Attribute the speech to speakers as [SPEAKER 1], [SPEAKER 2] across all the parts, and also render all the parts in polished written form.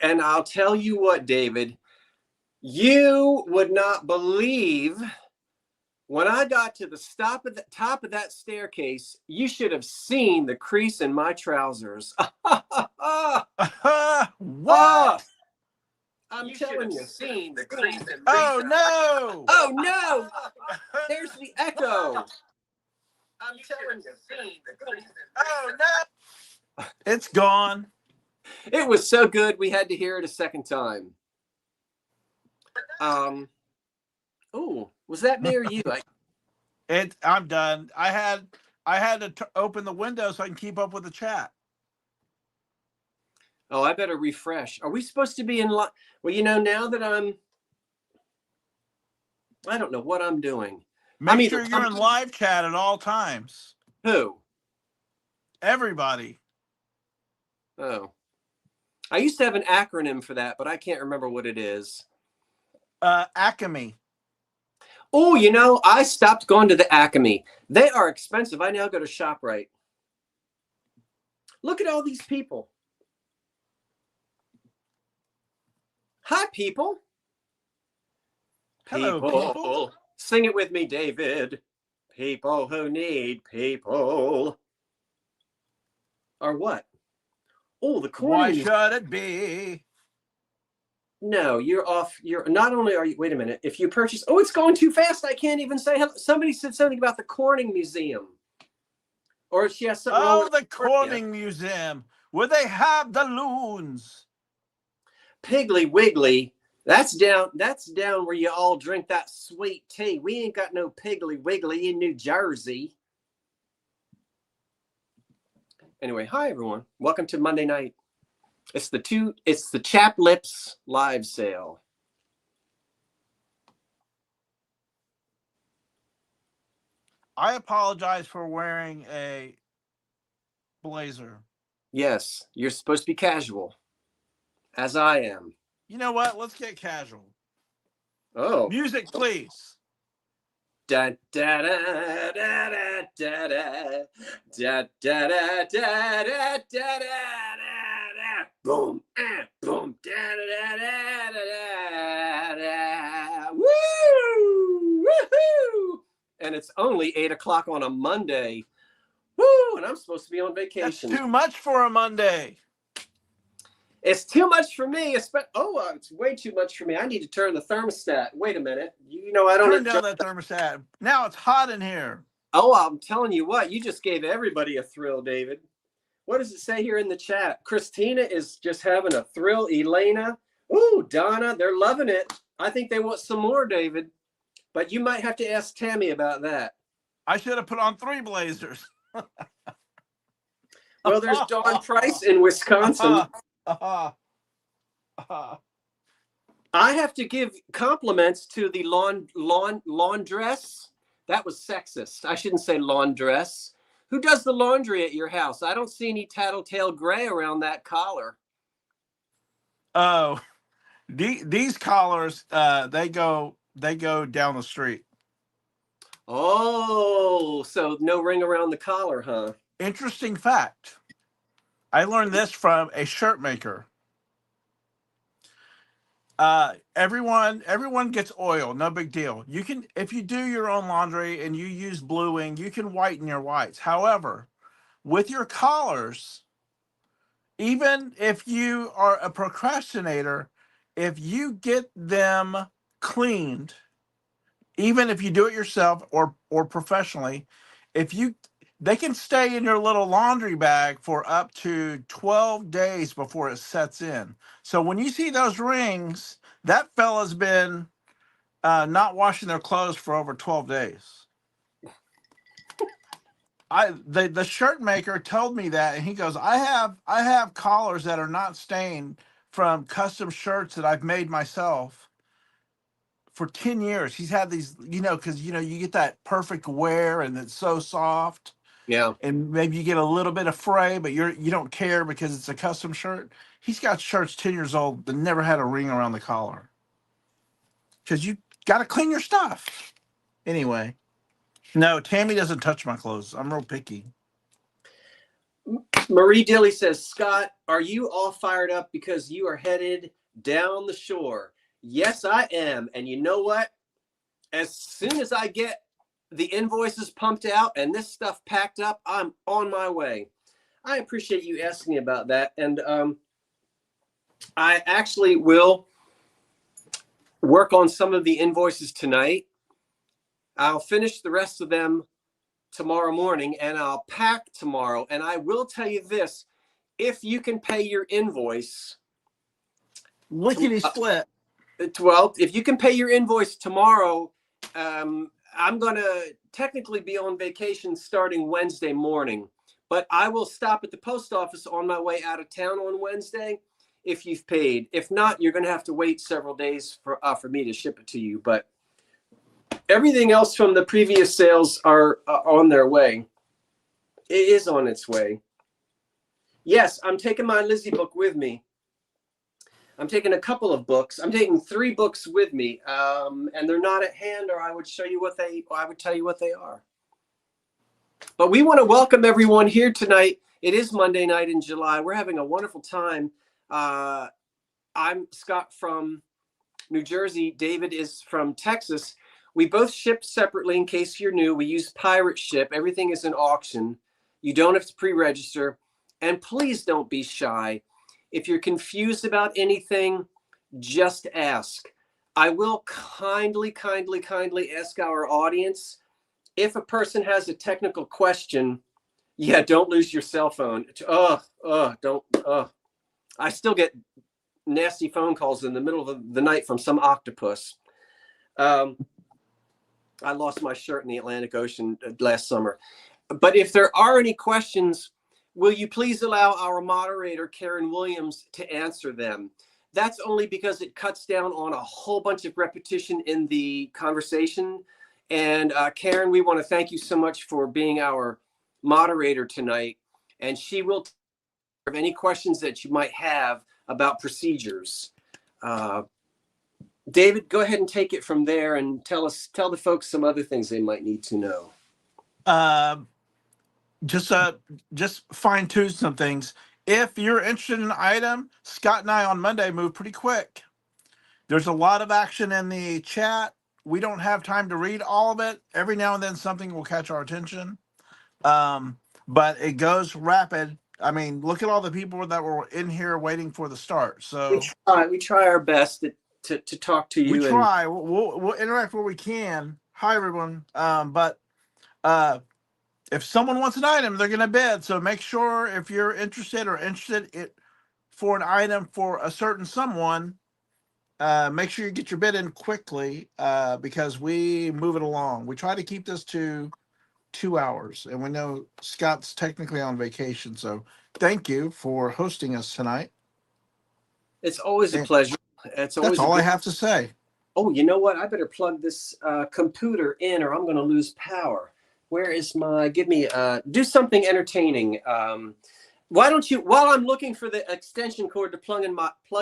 [SPEAKER 1] And I'll tell you what, David, you would not believe when I got to the top of that staircase, you should have seen the crease in my trousers.
[SPEAKER 2] What?
[SPEAKER 1] I'm telling you.
[SPEAKER 2] Seen the crease in oh no!
[SPEAKER 1] Oh no! There's the echo.
[SPEAKER 2] I'm telling you, seen the crease in oh no! It's gone.
[SPEAKER 1] It was so good we had to hear it a second time. Oh, was that me or you?
[SPEAKER 2] I'm done. I had to open the window so I can keep up with the chat.
[SPEAKER 1] Oh, I better refresh. Are we supposed to be in live? Well, now that I don't know what I'm doing.
[SPEAKER 2] Make sure you're in live chat at all times.
[SPEAKER 1] Who?
[SPEAKER 2] Everybody.
[SPEAKER 1] Oh. I used to have an acronym for that, but I can't remember what it is.
[SPEAKER 2] Acme.
[SPEAKER 1] Oh, I stopped going to the Acme. They are expensive. I now go to ShopRite. Look at all these people. Hi, people.
[SPEAKER 2] Hello, people.
[SPEAKER 1] Sing it with me, David. People who need people. Or what? Oh, the corner.
[SPEAKER 2] Why should it be?
[SPEAKER 1] No, you're off. You're not only are you. Wait a minute. If you purchase, it's going too fast. I can't even say. Somebody said something about the Corning Museum, or she has something.
[SPEAKER 2] Oh, the Corning Museum, where they have the loons.
[SPEAKER 1] Piggly Wiggly. That's down where you all drink that sweet tea. We ain't got no Piggly Wiggly in New Jersey. Anyway, hi everyone. Welcome to Monday night. It's the Chap Lips live sale.
[SPEAKER 2] I apologize for wearing a blazer.
[SPEAKER 1] Yes, you're supposed to be casual, as I am.
[SPEAKER 2] You know what? Let's get casual.
[SPEAKER 1] Oh.
[SPEAKER 2] Music, please.
[SPEAKER 1] Da da da da da da da da da da da da da. Boom, boom, da da da da da. Woo! Woohoo! And it's only 8:00 on a Monday. Woo! And I'm supposed to be on vacation.
[SPEAKER 2] That's too much for a Monday.
[SPEAKER 1] It's too much for me. It's way too much for me. I need to turn the thermostat. Wait a minute. I don't
[SPEAKER 2] turn down that thermostat. Now it's hot in here.
[SPEAKER 1] Oh, I'm telling you what. You just gave everybody a thrill, David. What does it say here in the chat? Christina is just having a thrill. Elena. Ooh, Donna. They're loving it. I think they want some more, David. But you might have to ask Tammy about that.
[SPEAKER 2] I should have put on 3 blazers.
[SPEAKER 1] Well, there's Dawn Price in Wisconsin. I have to give compliments to the laundress. That was sexist. I shouldn't say laundress. Who does the laundry at your house? I don't see any tattletale gray around that collar.
[SPEAKER 2] Oh, these collars, they go down the street.
[SPEAKER 1] Oh, so no ring around the collar, huh?
[SPEAKER 2] Interesting fact. I learned this from a shirt maker. Everyone gets oil, no big deal. You can, if you do your own laundry and you use bluing, you can whiten your whites. However, with your collars, even if you are a procrastinator, if you get them cleaned, even if you do it yourself or professionally, they can stay in your little laundry bag for up to 12 days before it sets in. So when you see those rings, that fella's been not washing their clothes for over 12 days. The shirt maker told me that, and he goes, I have collars that are not stained from custom shirts that I've made myself for 10 years. He's had these, because you get that perfect wear and it's so soft.
[SPEAKER 1] Yeah.
[SPEAKER 2] And maybe you get a little bit of fray, but you don't care because it's a custom shirt. He's got shirts 10 years old that never had a ring around the collar. Because you got to clean your stuff. Anyway. No, Tammy doesn't touch my clothes. I'm real picky.
[SPEAKER 1] Marie Dilly says, Scott, are you all fired up because you are headed down the shore? Yes, I am. And you know what? As soon as I get the invoices pumped out and this stuff packed up, I'm on my way. I appreciate you asking me about that. And I actually will work on some of the invoices tonight. I'll finish the rest of them tomorrow morning, and I'll pack tomorrow. And I will tell you this, if you can pay your invoice,
[SPEAKER 2] Lickety split.
[SPEAKER 1] well, if you can pay your invoice tomorrow, I'm going to technically be on vacation starting Wednesday morning, but I will stop at the post office on my way out of town on Wednesday if you've paid. If not, you're going to have to wait several days for me to ship it to you. But everything else from the previous sales are on their way. It is on its way. Yes, I'm taking my Lizzie book with me. I'm taking a couple of books. I'm taking 3 books with me, and they're not at hand, or I would show you I would tell you what they are. But we want to welcome everyone here tonight. It is Monday night in July. We're having a wonderful time. I'm Scott from New Jersey. David is from Texas. We both ship separately. In case you're new, we use Pirate Ship. Everything is an auction. You don't have to pre-register. And please don't be shy. If you're confused about anything, just ask. I will kindly ask our audience, if a person has a technical question, don't lose your cell phone. I still get nasty phone calls in the middle of the night from some octopus. I lost my shirt in the Atlantic Ocean last summer. But if there are any questions, will you please allow our moderator, Karen Williams, to answer them? That's only because it cuts down on a whole bunch of repetition in the conversation. And Karen, we want to thank you so much for being our moderator tonight. And she will take care of any questions that you might have about procedures. David, go ahead and take it from there and tell the folks some other things they might need to know.
[SPEAKER 2] Just fine tune some things. If you're interested in an item, Scott and I on Monday move pretty quick. There's a lot of action in the chat. We don't have time to read all of it. Every now and then something will catch our attention. But it goes rapid. I mean, look at all the people that were in here waiting for the start. So
[SPEAKER 1] we try our best to talk to you.
[SPEAKER 2] We try. We'll interact where we can. Hi, everyone. But if someone wants an item, they're going to bid. So make sure if you're interested for an item for a certain someone, make sure you get your bid in quickly because we move it along. We try to keep this to 2 hours, and we know Scott's technically on vacation. So thank you for hosting us tonight.
[SPEAKER 1] It's always a pleasure. That's
[SPEAKER 2] all I have to say.
[SPEAKER 1] Oh, you know what? I better plug this computer in or I'm going to lose power. Where is do something entertaining. Why don't you, while I'm looking for the extension cord to plug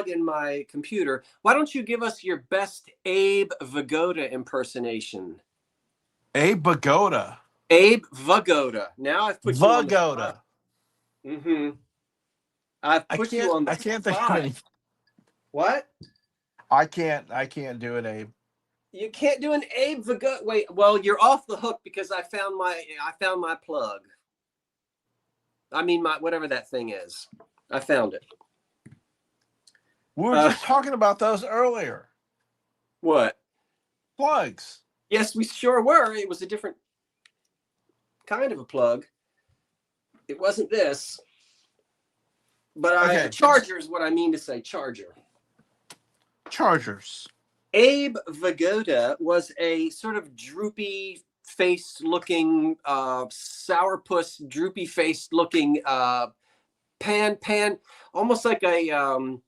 [SPEAKER 1] in my computer, why don't you give us your best Abe Vigoda impersonation?
[SPEAKER 2] Abe Vigoda.
[SPEAKER 1] Abe Vigoda. Now I've put you on the
[SPEAKER 2] spot.
[SPEAKER 1] I've put you on the spot.
[SPEAKER 2] I can't think of anything.
[SPEAKER 1] What?
[SPEAKER 2] I can't do it, Abe.
[SPEAKER 1] You can't do an Abe Vigoda. Wait, well, you're off the hook because I found my plug. I mean, whatever that thing is. I found it.
[SPEAKER 2] We were just talking about those earlier.
[SPEAKER 1] What?
[SPEAKER 2] Plugs.
[SPEAKER 1] Yes, we sure were. It was a different kind of a plug. It wasn't this. But charger is what I mean to say.
[SPEAKER 2] Chargers.
[SPEAKER 1] Abe Vigoda was a sort of droopy faced looking sourpuss, droopy faced looking pan almost like a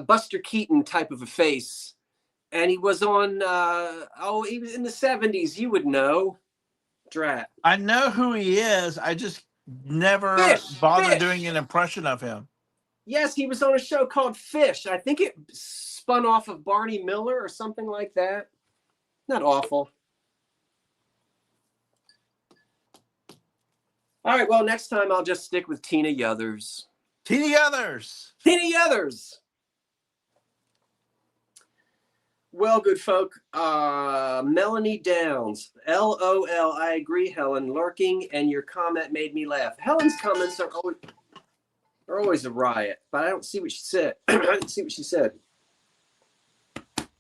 [SPEAKER 1] Buster Keaton type of a face. And he was on he was in the 70s. You would know. Drat.
[SPEAKER 2] I know who he is. I just never bothered doing an impression of him.
[SPEAKER 1] Yes, he was on a show called Fish. I think it spun off of Barney Miller or something like that. Not awful. All right, well, next time I'll just stick with Tina Yothers.
[SPEAKER 2] Tina Yothers.
[SPEAKER 1] Tina Yothers. Well, good folk, Melanie Downs, LOL, I agree, Helen, lurking, and your comment made me laugh. Helen's comments are always a riot, but I don't see what she said. I didn't see what she said.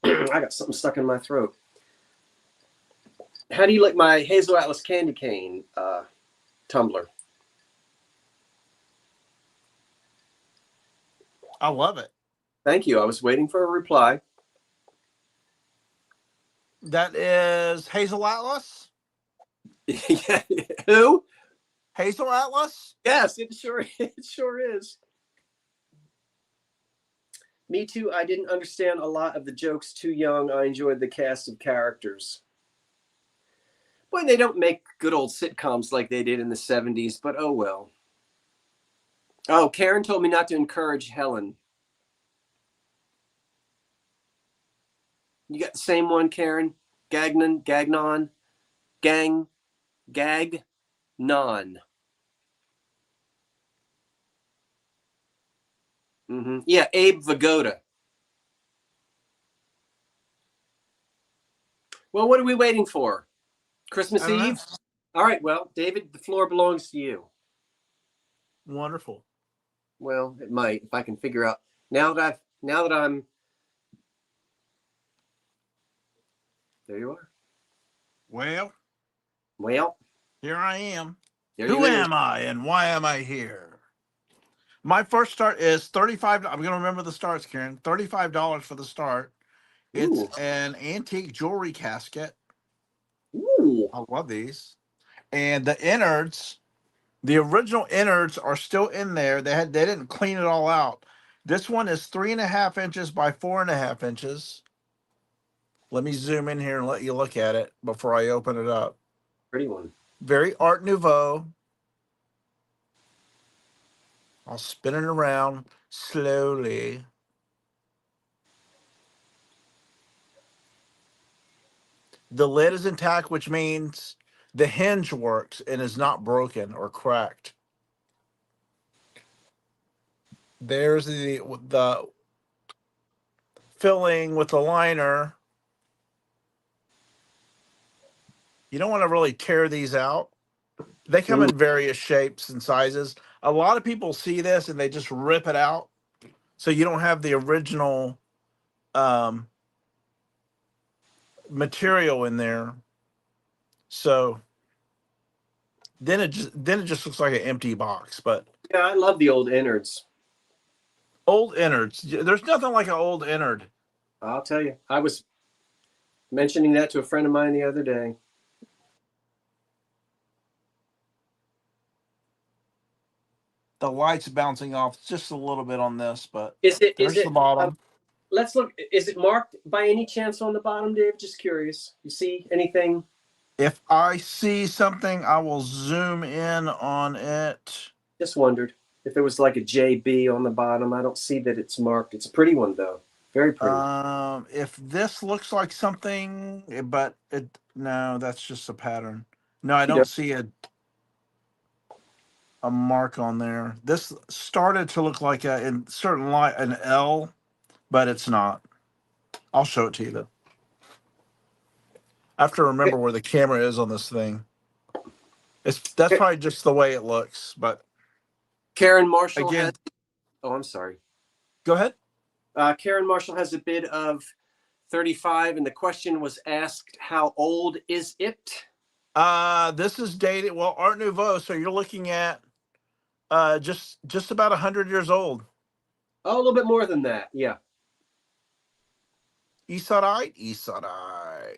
[SPEAKER 1] I got something stuck in my throat. How do you like my Hazel Atlas candy cane tumbler?
[SPEAKER 2] I love it.
[SPEAKER 1] Thank you. I was waiting for a reply.
[SPEAKER 2] That is Hazel Atlas.
[SPEAKER 1] Who?
[SPEAKER 2] Hazel Atlas?
[SPEAKER 1] Yes, it sure is. Me too. I didn't understand a lot of the jokes too young. I enjoyed the cast of characters. Boy, they don't make good old sitcoms like they did in the 70s, but oh well. Oh, Karen told me not to encourage Helen. You got the same one, Karen? Gagnon, Gagnon, Gang, Gag, Non. Yeah, Abe Vigoda. Well, what are we waiting for? Christmas Eve? All right, well, David, the floor belongs to you.
[SPEAKER 2] Wonderful.
[SPEAKER 1] Well, it might if I can figure out now that I'm there you are.
[SPEAKER 2] Well, here I am. Who am I and why am I here? My first start is $35. I'm going to remember the starts, Karen. $35 for the start. It's an antique jewelry casket.
[SPEAKER 1] Ooh.
[SPEAKER 2] I love these. And the innards, the original innards are still in there. They didn't clean it all out. This one is 3.5 inches by 4.5 inches. Let me zoom in here and let you look at it before I open it up.
[SPEAKER 1] Pretty one.
[SPEAKER 2] Very Art Nouveau. I'll spin it around slowly. The lid is intact, which means the hinge works and is not broken or cracked. There's the filling with the liner. You don't want to really tear these out. They come in various shapes and sizes. A lot of people see this and they just rip it out. So you don't have the original material in there. So then it just looks like an empty box. But
[SPEAKER 1] yeah, I love the old innards.
[SPEAKER 2] Old innards. There's nothing like an old innard.
[SPEAKER 1] I'll tell you. I was mentioning that to a friend of mine the other day.
[SPEAKER 2] The light's bouncing off just a little bit on this, but
[SPEAKER 1] there's
[SPEAKER 2] the bottom.
[SPEAKER 1] Let's look. Is it marked by any chance on the bottom, Dave? Just curious. You see anything?
[SPEAKER 2] If I see something, I will zoom in on it.
[SPEAKER 1] Just wondered if it was like a JB on the bottom. I don't see that it's marked. It's a pretty one though. Very pretty.
[SPEAKER 2] If this looks like something, but no, that's just a pattern. No, I don't see a mark on there. This started to look like in certain light an L, but it's not. I'll show it to you though. I have to remember where the camera is on this thing. That's probably just the way it looks, but
[SPEAKER 1] Karen Marshall has. Oh, I'm sorry.
[SPEAKER 2] Go ahead.
[SPEAKER 1] Karen Marshall has a bid of 35, and the question was asked, "How old is it?"
[SPEAKER 2] This is dated. Well, Art Nouveau. So you're looking at just about 100 years old.
[SPEAKER 1] Oh, a little bit more than that. Yeah.
[SPEAKER 2] Eastsidite.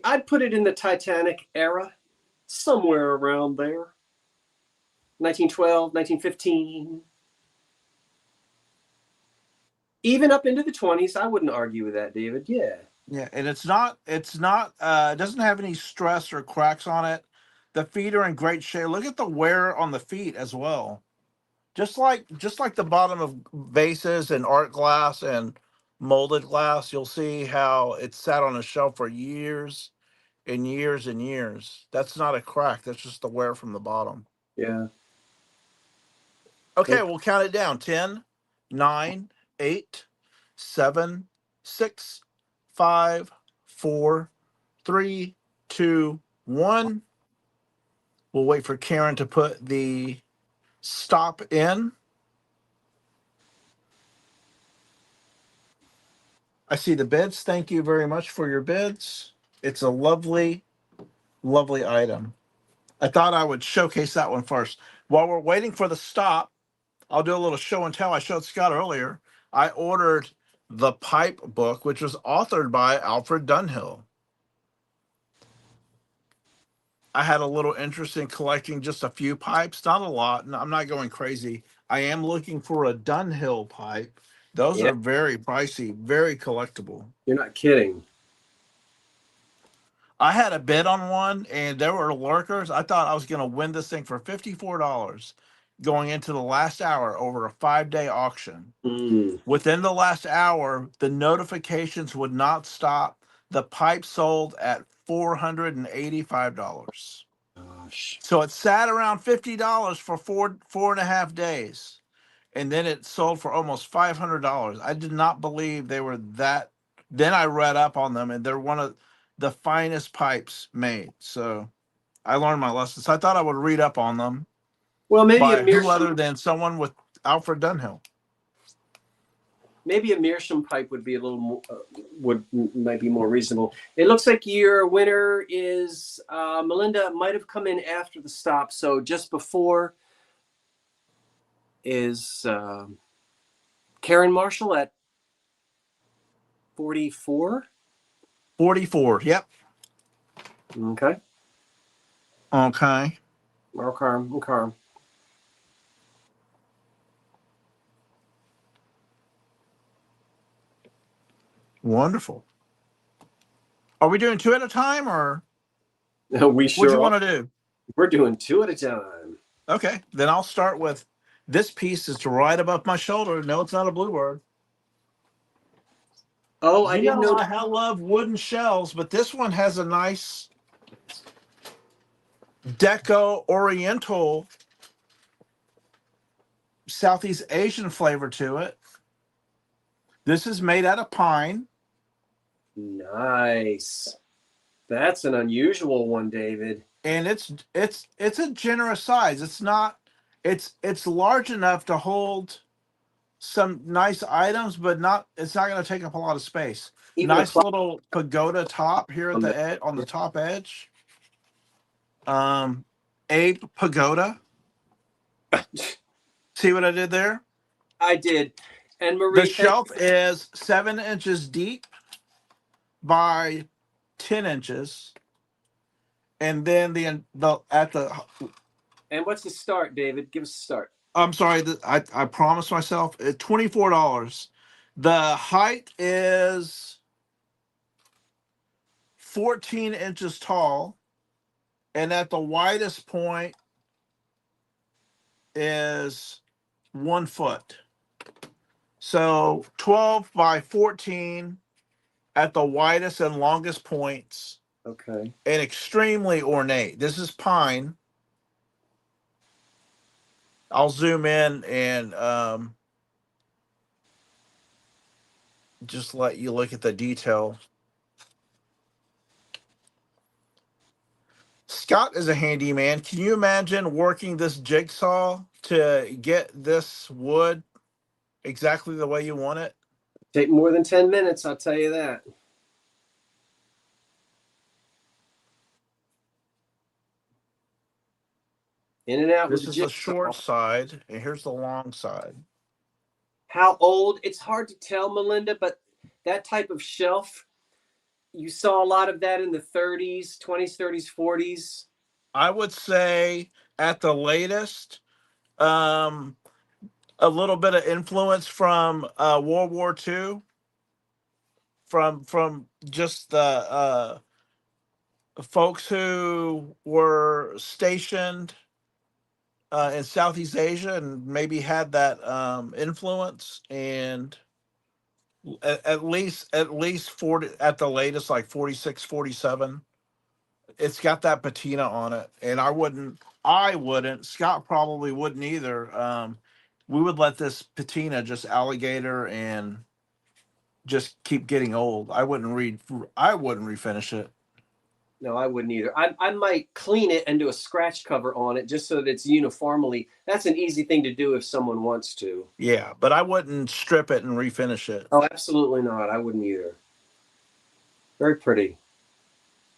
[SPEAKER 1] I'd put it in the Titanic era, somewhere around there. 1912, 1915. Even up into the 20s. I wouldn't argue with that, David. Yeah.
[SPEAKER 2] Yeah, and it doesn't have any stress or cracks on it. The feet are in great shape. Look at the wear on the feet as well. Just like the bottom of vases and art glass and molded glass, you'll see how it's sat on a shelf for years in years and years. That's not a crack. That's just the wear from the bottom.
[SPEAKER 1] Yeah.
[SPEAKER 2] Okay,
[SPEAKER 1] Okay.
[SPEAKER 2] we'll count it down. 10, 9, 8, 7, 6, 5, 4, 3, 2, 1. We'll wait for Karen to put the stop in. I see the bids. Thank you very much for your bids. It's a lovely, lovely item. I thought I would showcase that one first. While we're waiting for the stop, I'll do a little show and tell. I showed Scott earlier. I ordered the pipe book, which was authored by Alfred Dunhill. I had a little interest in collecting just a few pipes, not a lot. I'm not going crazy. I am looking for a Dunhill pipe. Those
[SPEAKER 1] Yeah.
[SPEAKER 2] are very pricey, very collectible.
[SPEAKER 1] You're not kidding.
[SPEAKER 2] I had a bid on one and there were lurkers. I thought I was going to win this thing for $54 going into the last hour over a 5-day auction.
[SPEAKER 1] Mm,
[SPEAKER 2] Within the last hour, the notifications would not stop. The pipe sold at $485.
[SPEAKER 1] gosh.
[SPEAKER 2] So it sat around $50 for 4.5 days. And then it sold for almost $500. I did not believe they were that. Then I read up on them and they're one of the finest pipes made. So I learned my lessons. I thought I would read up on them
[SPEAKER 1] Well,
[SPEAKER 2] by who other than someone with Alfred Dunhill.
[SPEAKER 1] maybe a meerschaum pipe would be a little more, might be more reasonable. It looks like your winner is Melinda. Might have come in after the stop, so just before is Karen Marshall at 44.
[SPEAKER 2] 44. Yep.
[SPEAKER 1] Okay.
[SPEAKER 2] Okay.
[SPEAKER 1] Okay.
[SPEAKER 2] Wonderful. Are we doing two at a time or
[SPEAKER 1] We
[SPEAKER 2] what do you
[SPEAKER 1] sure are.
[SPEAKER 2] want to do?
[SPEAKER 1] We're doing two at a time.
[SPEAKER 2] Okay. Then I'll start with this piece is right above my shoulder. No, it's not a bluebird.
[SPEAKER 1] Oh, I
[SPEAKER 2] You
[SPEAKER 1] didn't
[SPEAKER 2] know
[SPEAKER 1] know.
[SPEAKER 2] I love wooden shells, but this one has a nice deco oriental Southeast Asian flavor to it. This is made out of pine.
[SPEAKER 1] Nice. That's an unusual one, David.
[SPEAKER 2] And it's a generous size. It's not it's large enough to hold some nice items, but not it's not going to take up a lot of space.
[SPEAKER 1] Even a
[SPEAKER 2] Nice
[SPEAKER 1] clock
[SPEAKER 2] little pagoda top here at
[SPEAKER 1] on
[SPEAKER 2] the
[SPEAKER 1] that.
[SPEAKER 2] on the top edge. Ape pagoda. See what I did there?
[SPEAKER 1] I did. And
[SPEAKER 2] The
[SPEAKER 1] Marie, thank
[SPEAKER 2] shelf
[SPEAKER 1] you.
[SPEAKER 2] is 7 inches deep by 10 inches, and then the at the
[SPEAKER 1] And what's the start, David? Give us a start.
[SPEAKER 2] I'm sorry, I promised myself $24. The height is 14 inches tall, and at the widest point is 1 foot. So 12 by 14 at the widest and longest points,
[SPEAKER 1] Okay.
[SPEAKER 2] and extremely ornate. This is pine. I'll zoom in and just let you look at the detail. Scott is a handyman. Can you imagine working this jigsaw to get this wood exactly the way you want it?
[SPEAKER 1] Take more than 10 minutes, I'll tell you that. In and out with
[SPEAKER 2] This
[SPEAKER 1] the
[SPEAKER 2] is the
[SPEAKER 1] jigsaw.
[SPEAKER 2] short side, and here's the long side.
[SPEAKER 1] How old? It's hard to tell, Melinda, but that type of shelf, you saw a lot of that in the 30s, 20s, 30s, 40s.
[SPEAKER 2] I would say at the latest, um, a little bit of influence from World War II, from just the folks who were stationed in Southeast Asia and maybe had that influence, and at least 40 at the latest, like 46, 47. it's got that patina on it, and I wouldn't. Scott probably wouldn't either. We would let this patina just alligator and just keep getting old. I wouldn't refinish it.
[SPEAKER 1] No, I wouldn't either. I might clean it and do a scratch cover on it just so that it's uniformly. That's an easy thing to do if someone wants to.
[SPEAKER 2] Yeah, but I wouldn't strip it and refinish it.
[SPEAKER 1] Oh, absolutely not. I wouldn't either. Very pretty.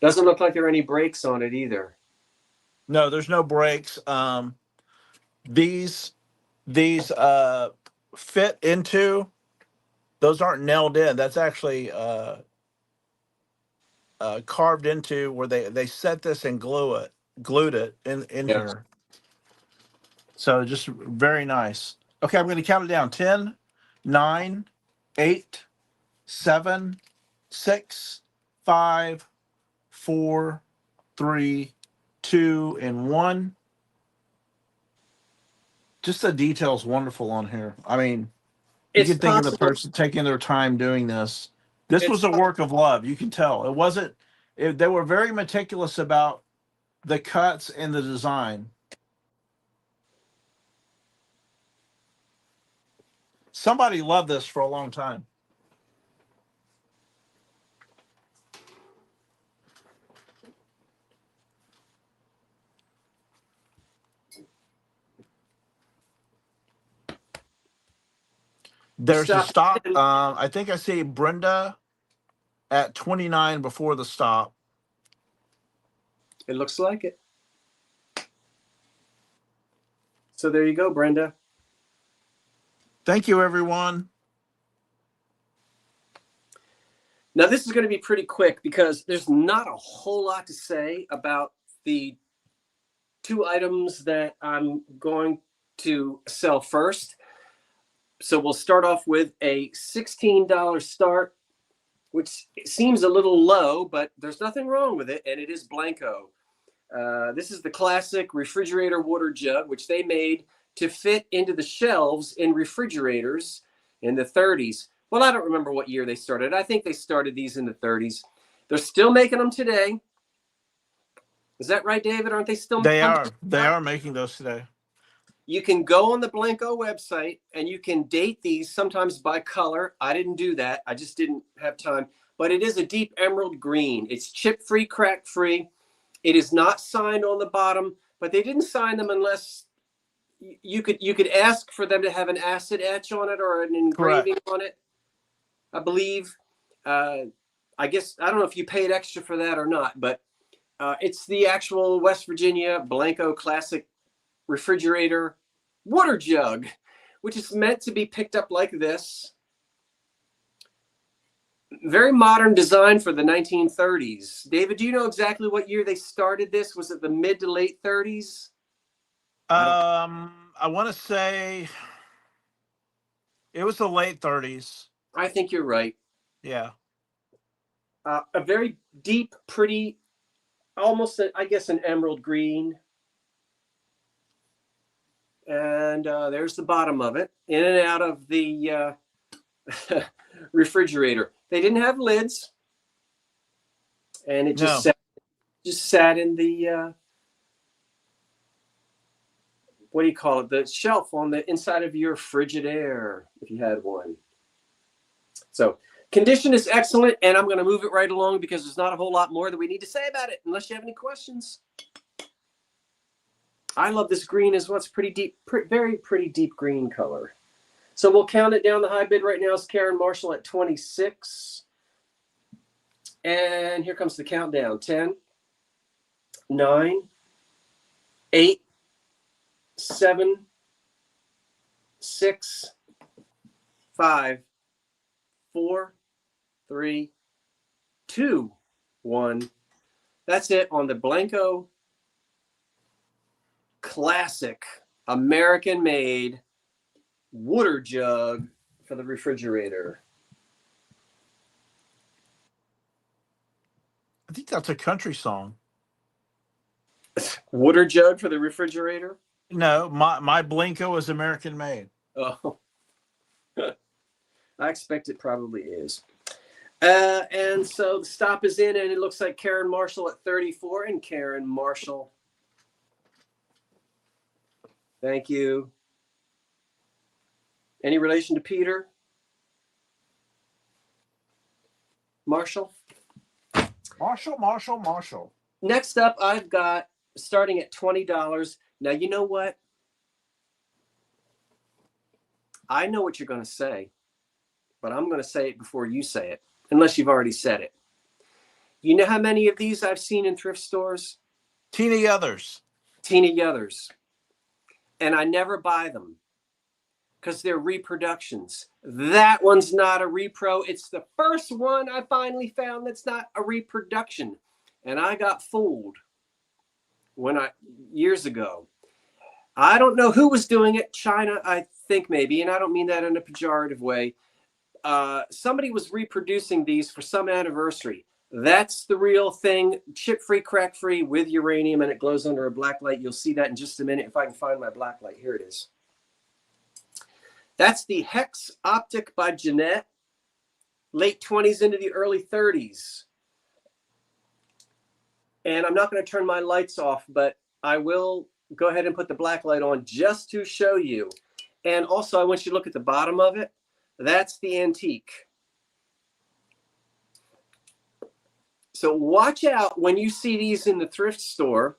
[SPEAKER 1] Doesn't look like there are any brakes on it either.
[SPEAKER 2] No, there's no brakes. These fit into, those aren't nailed in. That's actually carved into where they set this and glued it in
[SPEAKER 1] Yeah.
[SPEAKER 2] here. So just very nice. Okay, I'm going to count it down. 10, 9, 8, 7, 6, 5, 4, 3, 2, and 1. Just the details wonderful on here. I mean, you
[SPEAKER 1] It's
[SPEAKER 2] can think of the
[SPEAKER 1] possible.
[SPEAKER 2] person taking their time doing this. This
[SPEAKER 1] It's
[SPEAKER 2] was a work of love. You can tell. It wasn't, they were very meticulous about the cuts and the design. Somebody loved this for a long time. There's a
[SPEAKER 1] stop.
[SPEAKER 2] stop. I think I see Brenda at 29 before the stop.
[SPEAKER 1] It looks like it. So there you go, Brenda.
[SPEAKER 2] Thank you, everyone.
[SPEAKER 1] Now this is going to be pretty quick because there's not a whole lot to say about the two items that I'm going to sell first. So we'll start off with a $16 start, which seems a little low, but there's nothing wrong with it, and it is Blanco. This is the classic refrigerator water jug, which they made to fit into the shelves in refrigerators in the 30s. Well, I don't remember what year they started. I think they started these in the 30s. They're still making them today. Is that right, David? Aren't they still?
[SPEAKER 2] They are making those today.
[SPEAKER 1] You can go on the Blanco website and you can date these sometimes by color. I didn't do that. I just didn't have time. But it is a deep emerald green. It's chip-free, crack-free. It is not signed on the bottom, but they didn't sign them unless you could ask for them to have an acid etch on it or an engraving on it, I believe. I guess, I don't know if you paid extra for that or not, but it's the actual West Virginia Blanco Classic refrigerator water jug, which is meant to be picked up like this. Very modern design for the 1930s. David, do you know exactly what year they started this? Was it the mid to late 30s?
[SPEAKER 2] I want to say it was the late 30s.
[SPEAKER 1] I think you're right.
[SPEAKER 2] Yeah.
[SPEAKER 1] A very deep, pretty, almost, I guess, an emerald green. And there's the bottom of it, in and out of the refrigerator. They didn't have lids, and it just sat in the what do you call it? The shelf on the inside of your Frigidaire, if you had one. So condition is excellent, and I'm going to move it right along because there's not a whole lot more that we need to say about it, unless you have any questions. I love this green as well. It's pretty deep, very pretty deep green color. So we'll count it down. The high bid right now is Karen Marshall at 26. And here comes the countdown. 10, 9, 8, 7, 6, 5, 4, 3, 2, 1. That's it on the Blanco Classic American-made water jug for the refrigerator.
[SPEAKER 2] I think that's a country song.
[SPEAKER 1] Water jug for the refrigerator?
[SPEAKER 2] No, my Blanco is American made.
[SPEAKER 1] Oh, I expect it probably is. And so the stop is in, and it looks like Karen Marshall at 34. And Karen Marshall, thank you. Any relation to Peter Marshall?
[SPEAKER 2] Marshall.
[SPEAKER 1] Next up, I've got starting at $20. Now, you know what? I know what you're going to say, but I'm going to say it before you say it, unless you've already said it. You know how many of these I've seen in thrift stores?
[SPEAKER 2] Tina Yothers.
[SPEAKER 1] Tina Yothers. And I never buy them because they're reproductions. That one's not a repro. It's the first one I finally found that's not a reproduction. And I got fooled years ago. I don't know who was doing it. China, I think maybe, and I don't mean that in a pejorative way. Somebody was reproducing these for some anniversary. That's the real thing, chip-free, crack-free, with uranium, and it glows under a black light. You'll see that in just a minute if I can find my black light. Here it is. That's the Hex Optic by Jeanette, late 20s into the early 30s. And I'm not going to turn my lights off, but I will go ahead and put the black light on just to show you. And also, I want you to look at the bottom of it. That's the antique. So watch out when you see these in the thrift store,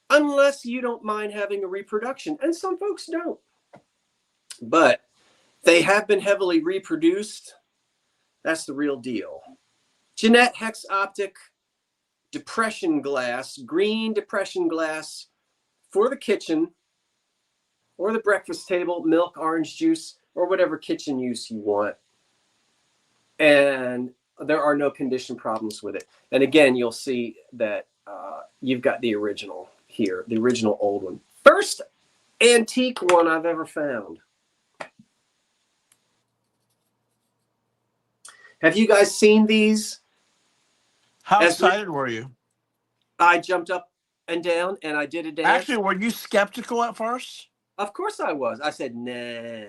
[SPEAKER 1] unless you don't mind having a reproduction. And some folks don't. But they have been heavily reproduced. That's the real deal. Jeanette Hex Optic depression glass, green depression glass for the kitchen or the breakfast table, milk, orange juice, or whatever kitchen use you want. And there are no condition problems with it. And again, you'll see that you've got the original here, the original old one. First antique one I've ever found. Have you guys seen these?
[SPEAKER 2] How excited were you?
[SPEAKER 1] I jumped up and down and I did a dance.
[SPEAKER 2] Actually, were you skeptical at first?
[SPEAKER 1] Of course I was. I said, nah.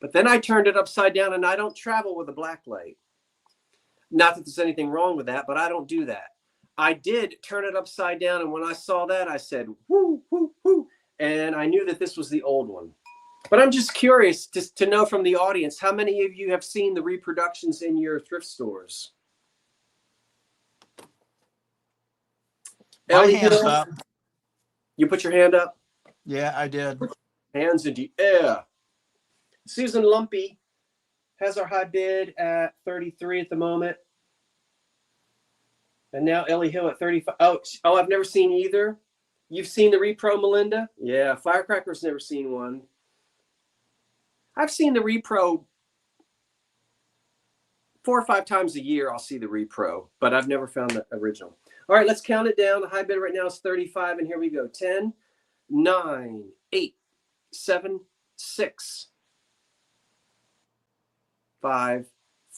[SPEAKER 1] But then I turned it upside down, and I don't travel with a black light. Not that there's anything wrong with that, but I don't do that. I did turn it upside down, and when I saw that, I said, whoo, whoo, whoo. And I knew that this was the old one. But I'm just curious to know from the audience, how many of you have seen the reproductions in your thrift stores?
[SPEAKER 2] My hand's up.
[SPEAKER 1] You put your hand up?
[SPEAKER 2] Yeah, I did.
[SPEAKER 1] Hands in the air. Susan Lumpy has our high bid at 33 at the moment. And now Ellie Hill at 35. Oh, I've never seen either. You've seen the repro, Melinda? Yeah, Firecracker's never seen one. I've seen the repro 4 or 5 times a year. I'll see the repro, but I've never found the original. All right, let's count it down. The high bid right now is 35, and here we go. 10, 9, 8, 7, 6, 5,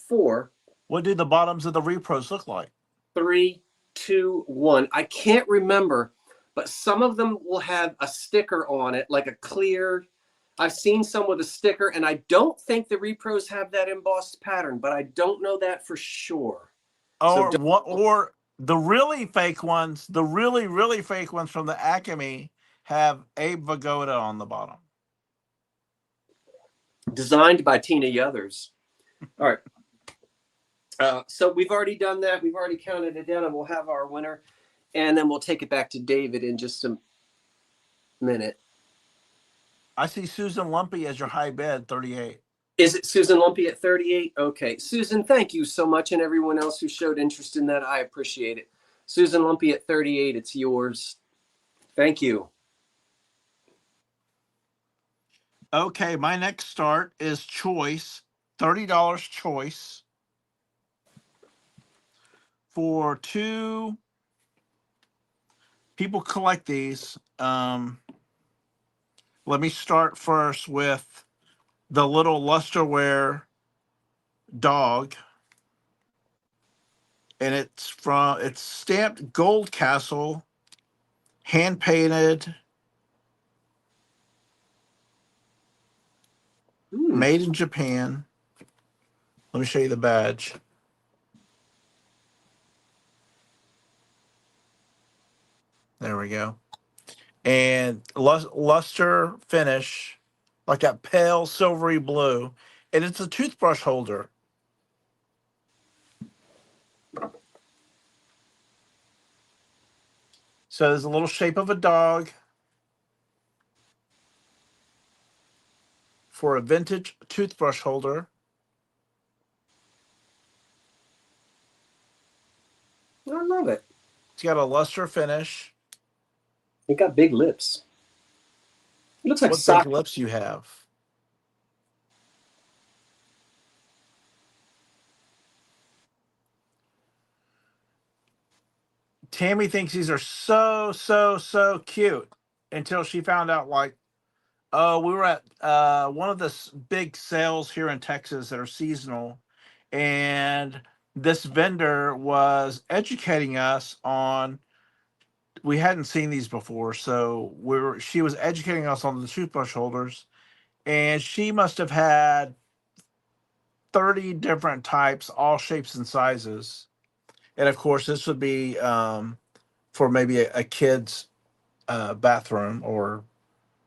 [SPEAKER 1] 4.
[SPEAKER 2] What do the bottoms of the repros look like?
[SPEAKER 1] 3, 2, 1. I can't remember, but some of them will have a sticker on it, like a clear. I've seen some with a sticker, and I don't think the repros have that embossed pattern, but I don't know that for sure.
[SPEAKER 2] Or the really fake ones, the really fake ones from the Acme have Abe Vigoda on the bottom.
[SPEAKER 1] Designed by Tina Yothers. All right. So we've already done that. We've already counted it down, and we'll have our winner. And then we'll take it back to David in just a minute.
[SPEAKER 2] I see Susan Lumpy as your high bid, 38.
[SPEAKER 1] Is it Susan Lumpy at 38? Okay. Susan, thank you so much. And everyone else who showed interest in that, I appreciate it. Susan Lumpy at 38, it's yours. Thank you.
[SPEAKER 2] Okay, my next start is Choice, $30 Choice for 2 people collect these. Let me start first with the little lusterware dog. And it's stamped Gold Castle, hand painted, made in Japan. Let me show you the badge. There we go. And luster finish, like that pale silvery blue. And it's a toothbrush holder. So there's a little shape of a dog for a vintage toothbrush holder.
[SPEAKER 1] I love it.
[SPEAKER 2] It's got a luster finish.
[SPEAKER 1] It got big lips. It looks like
[SPEAKER 2] What big
[SPEAKER 1] sock.
[SPEAKER 2] lips you have. Tammy thinks these are so cute until she found out, like, oh, we were at one of the big sales here in Texas that are seasonal, and this vendor was educating us on. We hadn't seen these before, so she was educating us on the toothbrush holders, and she must have had 30 different types, all shapes and sizes. And of course, this would be for maybe a kid's bathroom or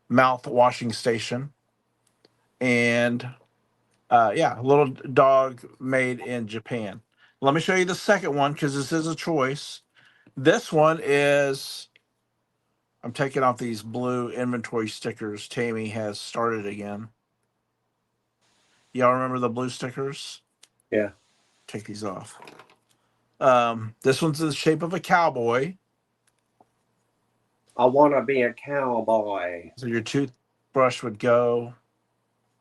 [SPEAKER 2] mouth washing station. And yeah, a little dog made in Japan. Let me show you the second one because this is a choice. This one is, I'm taking off these blue inventory stickers Tammy has started again. Y'all remember the blue stickers?
[SPEAKER 1] Yeah.
[SPEAKER 2] Take these off. This one's in the shape of a cowboy.
[SPEAKER 1] I want to be a cowboy.
[SPEAKER 2] So your toothbrush would go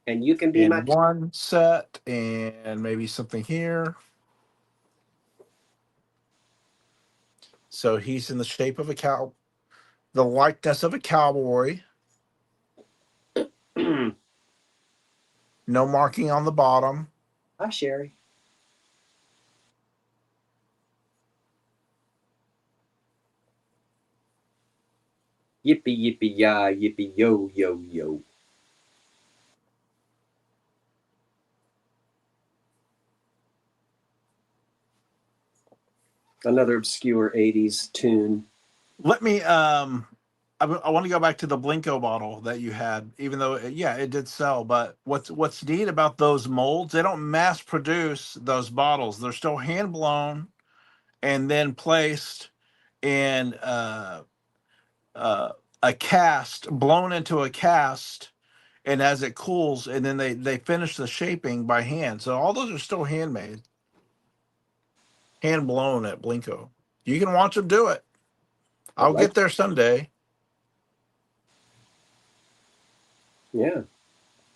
[SPEAKER 1] And you can be my.
[SPEAKER 2] in one set and maybe something here. So he's in the shape of a cow, the likeness of a cowboy. No marking on the bottom.
[SPEAKER 1] Hi, Sherry. Yippee, yippee, ya, yippee, yo, yo, yo. Another obscure 80s tune.
[SPEAKER 2] Let me I want to go back to the Blinko bottle that you had, even though yeah, it did sell. But what's neat about those molds? They don't mass produce those bottles. They're still hand blown and then placed in uh, a cast, blown into a cast, and as it cools, and then they finish the shaping by hand. So all those are still handmade, hand blown at Blinko. You can watch them do it. I'll
[SPEAKER 1] Like,
[SPEAKER 2] get there someday.
[SPEAKER 1] yeah.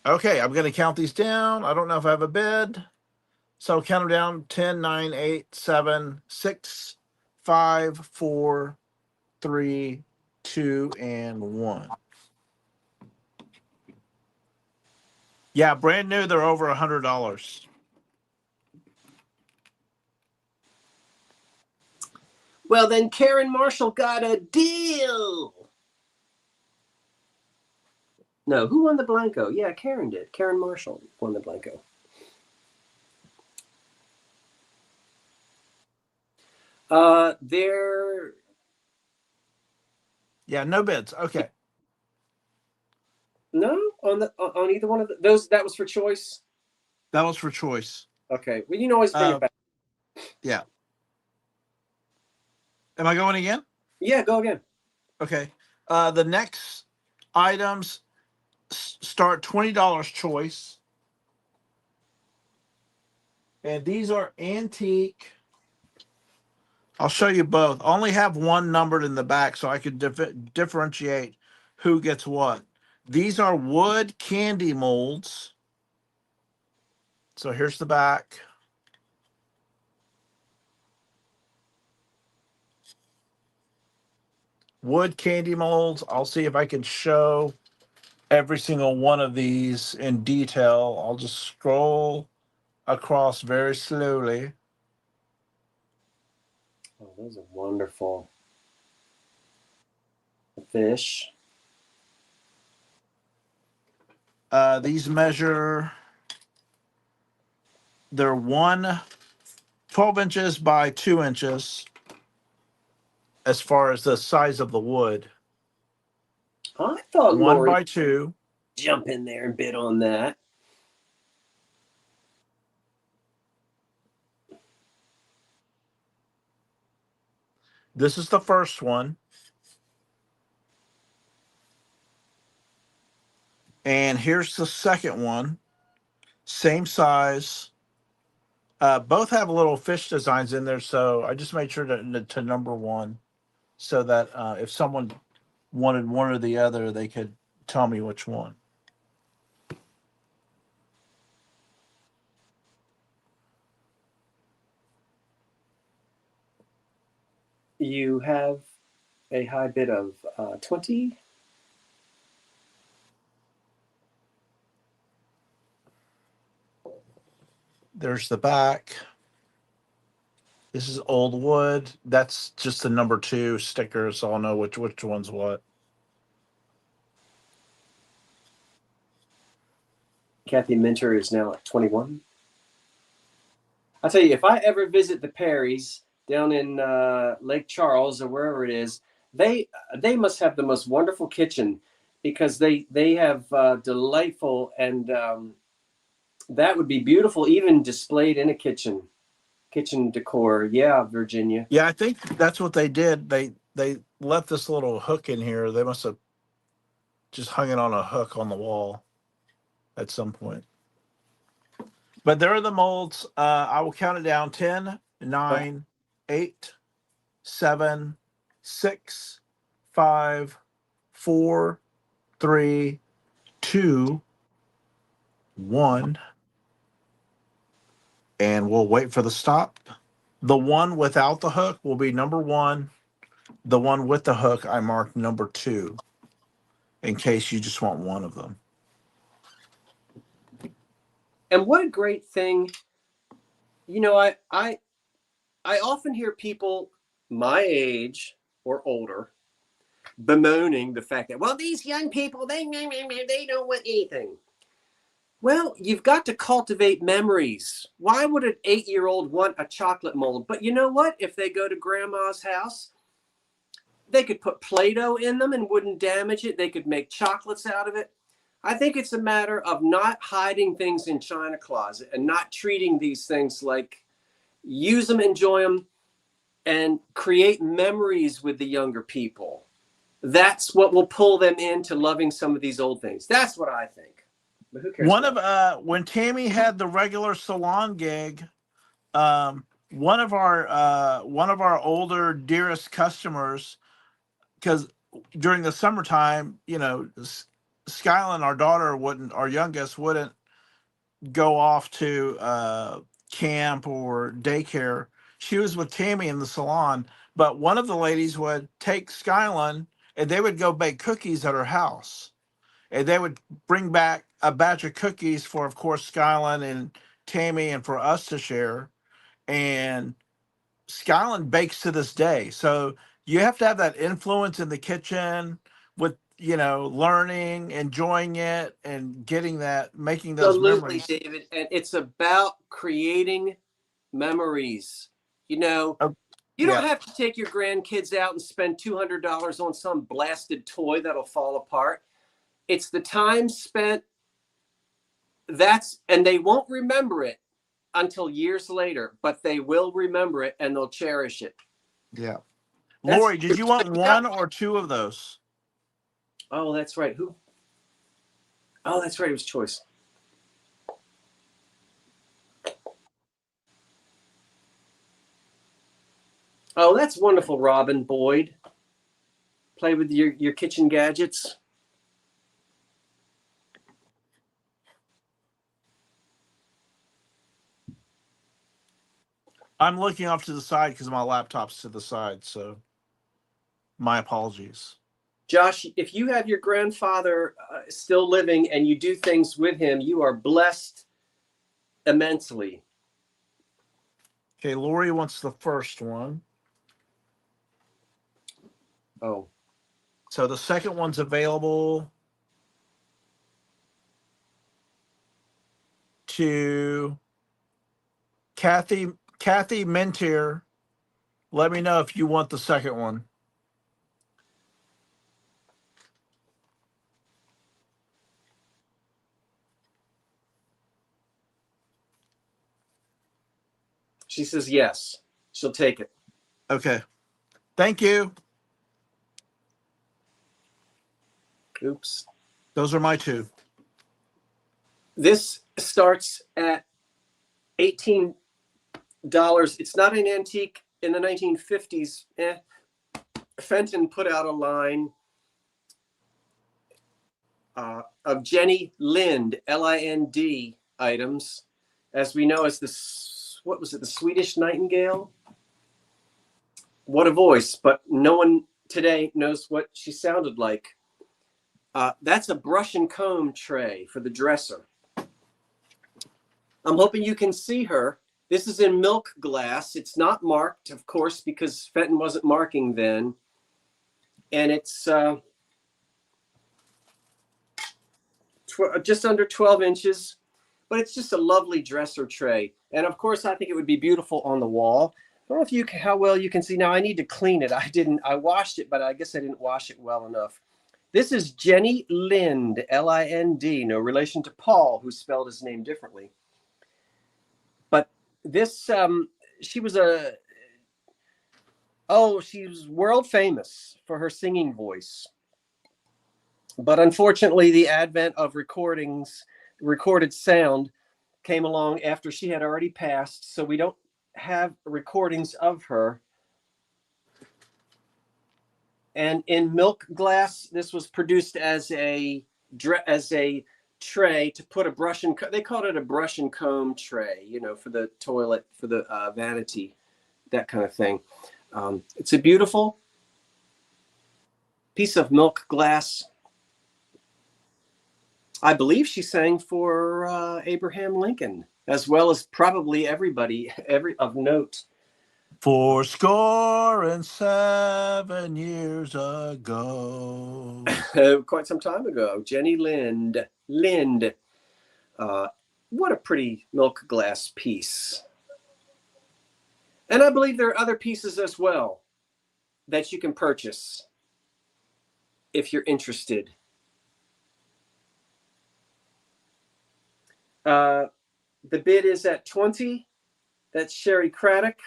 [SPEAKER 2] Okay, I'm going to count these down. I don't know if I have a bid. So count them down: 10, 9, 8, 7, 6, 5, 4, 3, 2, and 1. Yeah, brand new. They're over $100.
[SPEAKER 1] Well, then Karen Marshall got a deal. No, who won the Blanco? Yeah, Karen did. Karen Marshall won the Blanco. There.
[SPEAKER 2] Yeah, no bids. Okay.
[SPEAKER 1] No, on either one of those. That was for choice.
[SPEAKER 2] That was for choice.
[SPEAKER 1] Okay. Well, you can always bring it back.
[SPEAKER 2] Yeah. Am I going again?
[SPEAKER 1] Yeah, go again.
[SPEAKER 2] Okay. The next items start $20 choice. And these are antique. I'll show you both. I only have one numbered in the back so I could differentiate who gets what. These are wood candy molds. So here's the back. Wood candy molds. I'll see if I can show every single one of these in detail. I'll just scroll across very slowly.
[SPEAKER 1] Oh, those are wonderful. A fish.
[SPEAKER 2] These measure they're 12 inches by 2 inches as far as the size of the wood.
[SPEAKER 1] I thought
[SPEAKER 2] 1
[SPEAKER 1] Lori
[SPEAKER 2] by 2.
[SPEAKER 1] jump in there and bid on that.
[SPEAKER 2] This is the first one. And here's the second one. Same size. Both have little fish designs in there, so I just made sure to number one so that if someone wanted one or the other, they could tell me which one.
[SPEAKER 1] You have a high bid of 20.
[SPEAKER 2] There's the back. This is old wood. That's just the number 2 sticker, so I'll know which one's what.
[SPEAKER 1] Kathy Minter is now at 21. I'll tell you, if I ever visit the Perrys down in Lake Charles or wherever it is, they must have the most wonderful kitchen, because they have delightful, and that would be beautiful even displayed in a kitchen decor. Yeah, Virginia.
[SPEAKER 2] Yeah, I think that's what they did. They left this little hook in here. They must have just hung it on a hook on the wall at some point. But there are the molds. I will count it down: 10, 9, 8, 7, 6, 5, 4, 3, 2, 1. And we'll wait for the stop. The one without the hook will be number 1. The one with the hook, I marked number 2, in case you just want one of them.
[SPEAKER 1] And what a great thing. You know, I often hear people my age or older bemoaning the fact that, well, these young people, they don't want anything. Well, you've got to cultivate memories. Why would an 8-year-old want a chocolate mold? But you know what? If they go to grandma's house, they could put Play-Doh in them and wouldn't damage it. They could make chocolates out of it. I think it's a matter of not hiding things in China closet and not treating these things like, use them, enjoy them, and create memories with the younger people. That's what will pull them into loving some of these old things. That's what I think. But who cares?
[SPEAKER 2] When Tammy had the regular salon gig, one of our older dearest customers, because during the summertime, Skylin, our youngest, wouldn't go off to camp or daycare. She was with Tammy in the salon, but one of the ladies would take Skylin and they would go bake cookies at her house. And they would bring back a batch of cookies for, of course, Skylin and Tammy and for us to share. And Skylin bakes to this day. So you have to have that influence in the kitchen with, learning, enjoying it, and making those
[SPEAKER 1] Absolutely,
[SPEAKER 2] memories.
[SPEAKER 1] David. And it's about creating memories. You know,
[SPEAKER 2] Oh,
[SPEAKER 1] you don't
[SPEAKER 2] yeah.
[SPEAKER 1] have to take your grandkids out and spend $200 on some blasted toy that'll fall apart. It's the time spent, and they won't remember it until years later, but they will remember it and they'll cherish it.
[SPEAKER 2] Yeah.
[SPEAKER 1] That's
[SPEAKER 2] Lori, did you want one or two of those?
[SPEAKER 1] Oh, that's right. Who? Oh, that's right. It was choice. Oh, that's wonderful, Robin Boyd. Play with your kitchen gadgets.
[SPEAKER 2] I'm looking off to the side because my laptop's to the side, so my apologies.
[SPEAKER 1] Josh, if you have your grandfather still living and you do things with him, you are blessed immensely.
[SPEAKER 2] Okay, Lori wants the first one.
[SPEAKER 1] Oh.
[SPEAKER 2] So the second one's available to Kathy Mentier, let me know if you want the second one.
[SPEAKER 1] She says yes. She'll take it.
[SPEAKER 2] Okay. Thank you.
[SPEAKER 1] Oops.
[SPEAKER 2] Those are my two.
[SPEAKER 1] This starts at $18. It's not an antique. In the 1950s, Fenton put out a line of Jenny Lind, Lind items, as we know as the Swedish Nightingale? What a voice, but no one today knows what she sounded like. That's a brush and comb tray for the dresser. I'm hoping you can see her. This is in milk glass. It's not marked, of course, because Fenton wasn't marking then. And it's just under 12 inches, but it's just a lovely dresser tray. And of course, I think it would be beautiful on the wall. I don't know if how well you can see. Now I need to clean it. I washed it, but I guess I didn't wash it well enough. This is Jenny Lind, Lind, no relation to Paul, who spelled his name differently. But this, she was world famous for her singing voice. But unfortunately, the advent of recorded sound, came along after she had already passed, so we don't have recordings of her. And in milk glass, this was produced as a tray to put a brush and they called it a brush and comb tray, for the toilet, for the vanity, that kind of thing. It's a beautiful piece of milk glass. I believe she sang for Abraham Lincoln, as well as probably everybody of note.
[SPEAKER 2] 77 years ago.
[SPEAKER 1] Quite some time ago. Jenny Lind. What a pretty milk glass piece. And I believe there are other pieces as well that you can purchase if you're interested. The bid is at $20. That's Sherry Craddock.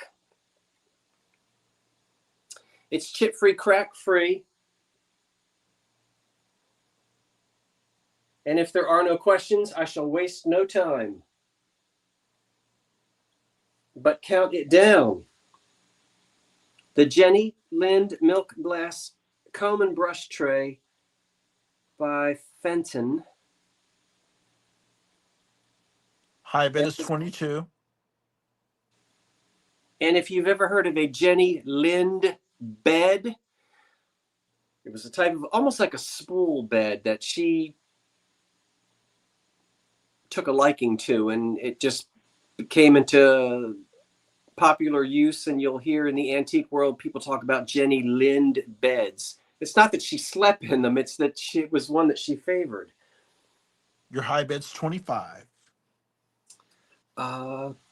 [SPEAKER 1] It's chip-free, crack-free. And if there are no questions, I shall waste no time, but count it down. The Jenny Lind Milk Glass Comb and Brush Tray by Fenton.
[SPEAKER 2] High bid is 22.
[SPEAKER 1] And if you've ever heard of a Jenny Lind bed, it was a type of almost like a spool bed that she took a liking to, and it just came into popular use. And you'll hear in the antique world people talk about Jenny Lind beds. It's not that she slept in them, it's that it was one that she favored.
[SPEAKER 2] Your high bid's 25.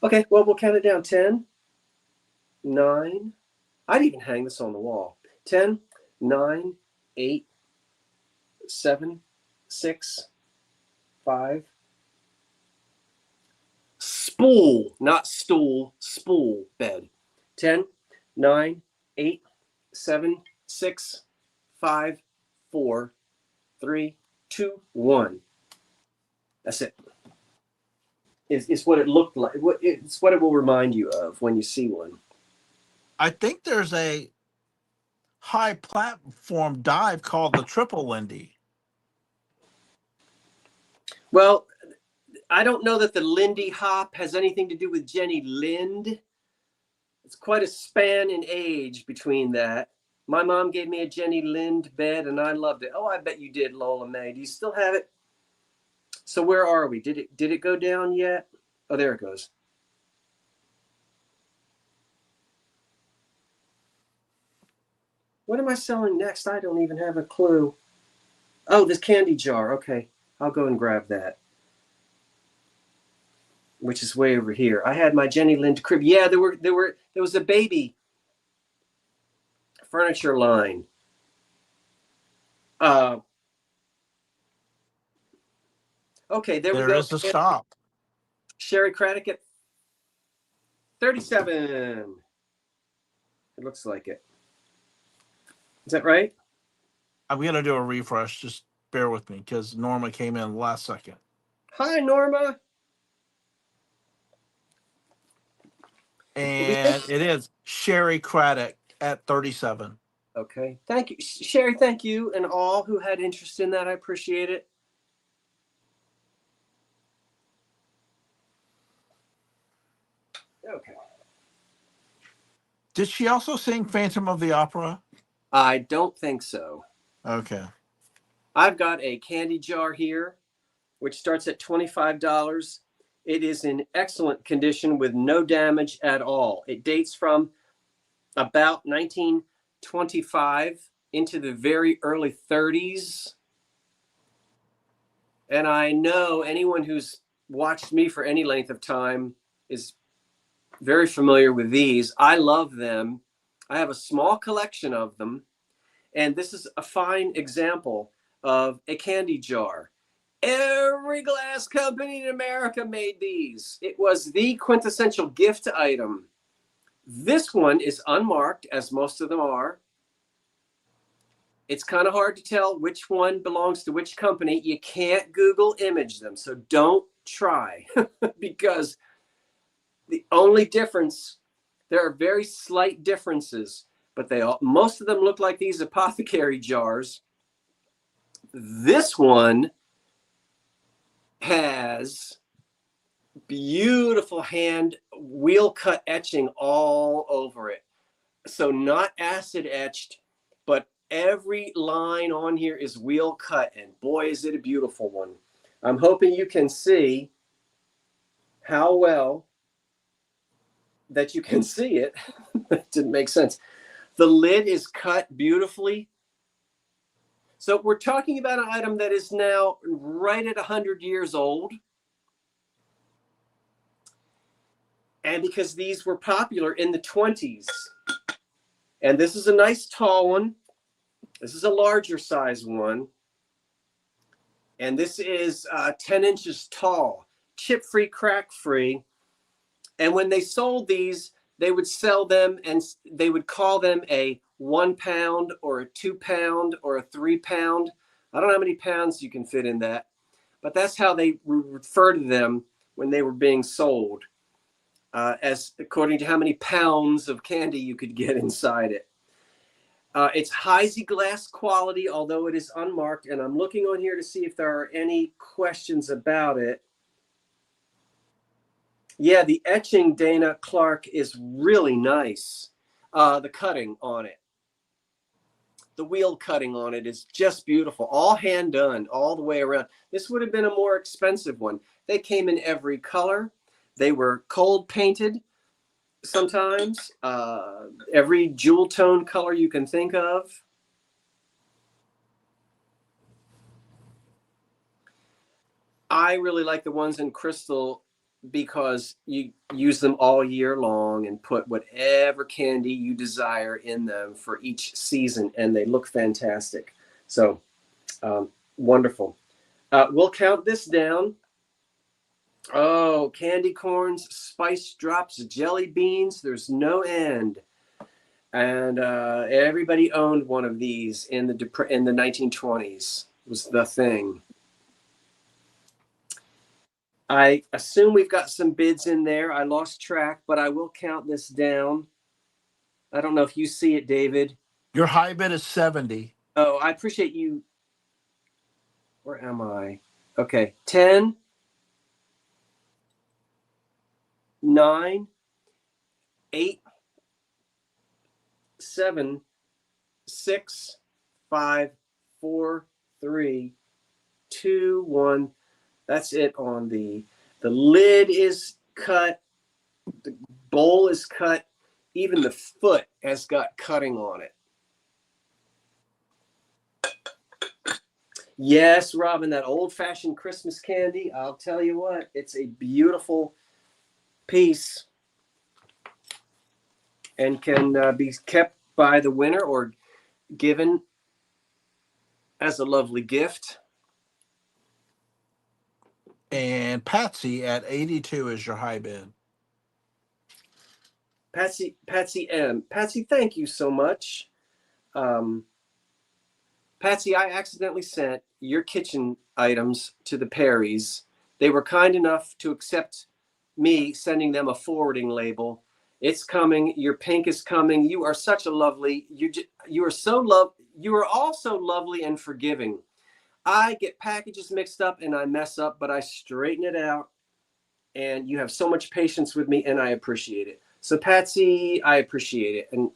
[SPEAKER 1] Okay, well, we'll count it down. 10, 9. I'd even hang this on the wall. 10, 9, 8, 7, 6, 5. Spool, not stool, spool bed. 10, 9, 8, 7, 6, 5, 4, 3, 2, 1. That's it. It's what it looked like. It's what it will remind you of when you see one.
[SPEAKER 2] I think there's a high platform dive called the Triple Lindy.
[SPEAKER 1] Well, I don't know that the Lindy hop has anything to do with Jenny Lind. It's quite a span in age between that. My mom gave me a Jenny Lind bed, and I loved it. Oh, I bet you did, Lola May. Do you still have it? So where are we? Did it go down yet? Oh, there it goes. What am I selling next? I don't even have a clue. Oh, this candy jar. Okay, I'll go and grab that. which is way over here. I had my Jenny Lind crib. Yeah, there was a baby furniture line. Okay, there we
[SPEAKER 2] There
[SPEAKER 1] go.
[SPEAKER 2] is a stop.
[SPEAKER 1] Sherry Craddock at 37. It looks like it. Is that right?
[SPEAKER 2] I'm going to do a refresh. Just bear with me because Norma came in last second.
[SPEAKER 1] Hi, Norma.
[SPEAKER 2] And it is Sherry Craddock at 37.
[SPEAKER 1] Okay. Thank you. Sherry, thank you. And all who had interest in that, I appreciate it. Okay.
[SPEAKER 2] Did she also sing Phantom of the Opera?
[SPEAKER 1] I don't think so.
[SPEAKER 2] Okay.
[SPEAKER 1] I've got a candy jar here, which starts at $25. It is in excellent condition with no damage at all. It dates from about 1925 into the very early 30s. And I know anyone who's watched me for any length of time is very familiar with these. I love them. I have a small collection of them. And this is a fine example of a candy jar. Every glass company in America made these. It was the quintessential gift item. This one is unmarked, as most of them are. It's kind of hard to tell which one belongs to which company. You can't Google image them, so don't try because the only difference, there are very slight differences, but most of them look like these apothecary jars. This one has beautiful hand wheel cut etching all over it. So not acid etched, but every line on here is wheel cut, and boy, is it a beautiful one. I'm hoping you can see how well that you can see it. That didn't make sense. The lid is cut beautifully. So we're talking about an item that is now right at 100 years old. And because these were popular in the 20s. And this is a nice tall one. This is a larger size one. And this is 10 inches tall, chip-free, crack-free. And when they sold these, they would sell them and they would call them a 1 pound or a 2 pound or a 3 pound. I don't know how many pounds you can fit in that, but that's how they refer to them when they were being sold, as according to how many pounds of candy you could get inside it. It's Heisey glass quality, although it is unmarked. And I'm looking on here to see if there are any questions about it. Yeah, the etching, Dana Clark, is really nice. The cutting on it, the wheel cutting on it is just beautiful. All hand done all the way around. This would have been a more expensive one. They came in every color. They were cold painted sometimes. Every jewel tone color you can think of. I really like the ones in crystal because you use them all year long and put whatever candy you desire in them for each season, and they look fantastic. So wonderful. We'll count this down. Oh, candy corns, spice drops, jelly beans. There's no end. And everybody owned one of these in the 1920s. It was the thing. I assume we've got some bids in there. I lost track, but I will count this down. I don't know if you see it, David.
[SPEAKER 2] Your high bid is 70.
[SPEAKER 1] Oh, I appreciate you. Where am I? Okay. 10, 9, 8, 7, 6, 5, 4, 3, 2, 1. That's it on the lid is cut. The bowl is cut. Even the foot has got cutting on it. Yes, Robin, that old-fashioned Christmas candy, I'll tell you what, it's a beautiful piece and can be kept by the winner or given as a lovely gift.
[SPEAKER 2] And Patsy at 82 is your high bid.
[SPEAKER 1] Patsy M. Patsy, thank you so much. Um, Patsy, I accidentally sent your kitchen items to the Perrys. They were kind enough to accept me sending them a forwarding label. It's coming. Your pink is coming. You are such a lovely. You are so love. You are also lovely and forgiving. I get packages mixed up and I mess up, but I straighten it out. And you have so much patience with me, and I appreciate it. So, Patsy, I appreciate it, and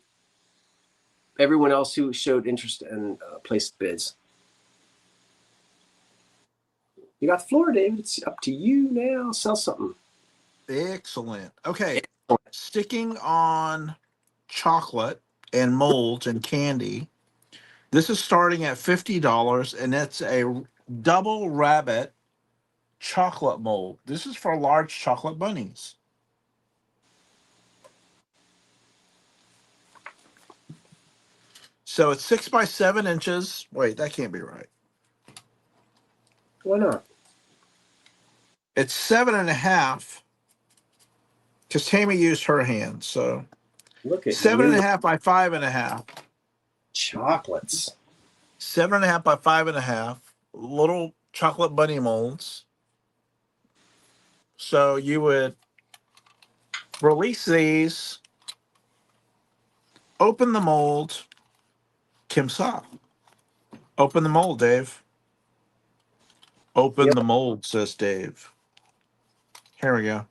[SPEAKER 1] everyone else who showed interest and placed bids. You got the floor, David. It's up to you now. Sell something.
[SPEAKER 2] Excellent. Okay. Sticking on chocolate and molds and candy. This is starting at $50, and it's a double rabbit chocolate mold. This is for large chocolate bunnies. So it's 6 by 7 inches. Wait, that can't be right.
[SPEAKER 1] Why not?
[SPEAKER 2] It's 7.5 because Tammy used her hand. So
[SPEAKER 1] Look at
[SPEAKER 2] seven
[SPEAKER 1] you.
[SPEAKER 2] and a half by 5.5.
[SPEAKER 1] Chocolates.
[SPEAKER 2] 7.5 by 5.5. Little chocolate bunny molds. So you would release these, open the mold. Kim Sa. Open the mold, Dave. Open
[SPEAKER 1] Yep.
[SPEAKER 2] the mold, says Dave. Here we go.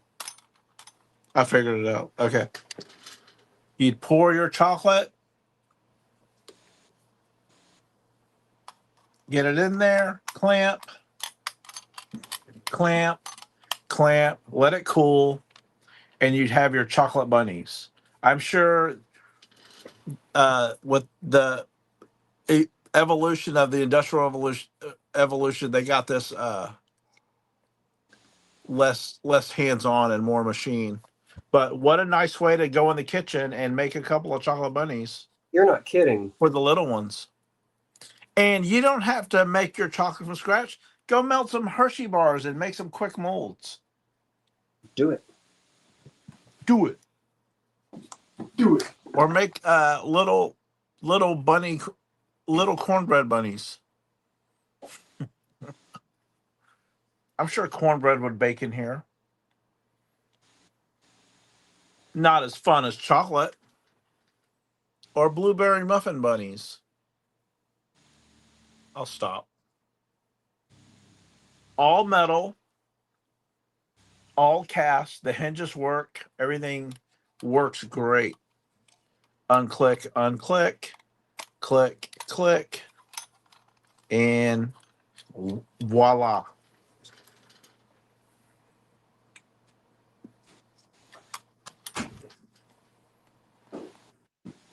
[SPEAKER 2] I figured it out. Okay. You'd pour your chocolate, get it in there, clamp, clamp, clamp, let it cool, and you'd have your chocolate bunnies. I'm sure with the evolution of the industrial evolution, they got this less hands-on and more machine. But what a nice way to go in the kitchen and make a couple of chocolate bunnies
[SPEAKER 1] You're not kidding.
[SPEAKER 2] for the little ones. And you don't have to make your chocolate from scratch. Go melt some Hershey bars and make some quick molds.
[SPEAKER 1] Do it.
[SPEAKER 2] Do it.
[SPEAKER 1] Do it.
[SPEAKER 2] Or make little cornbread bunnies. I'm sure cornbread would bake in here. Not as fun as chocolate. Or blueberry muffin bunnies. I'll stop. All metal, all cast. The hinges work. Everything works great. Unclick, unclick, click, click, and voila.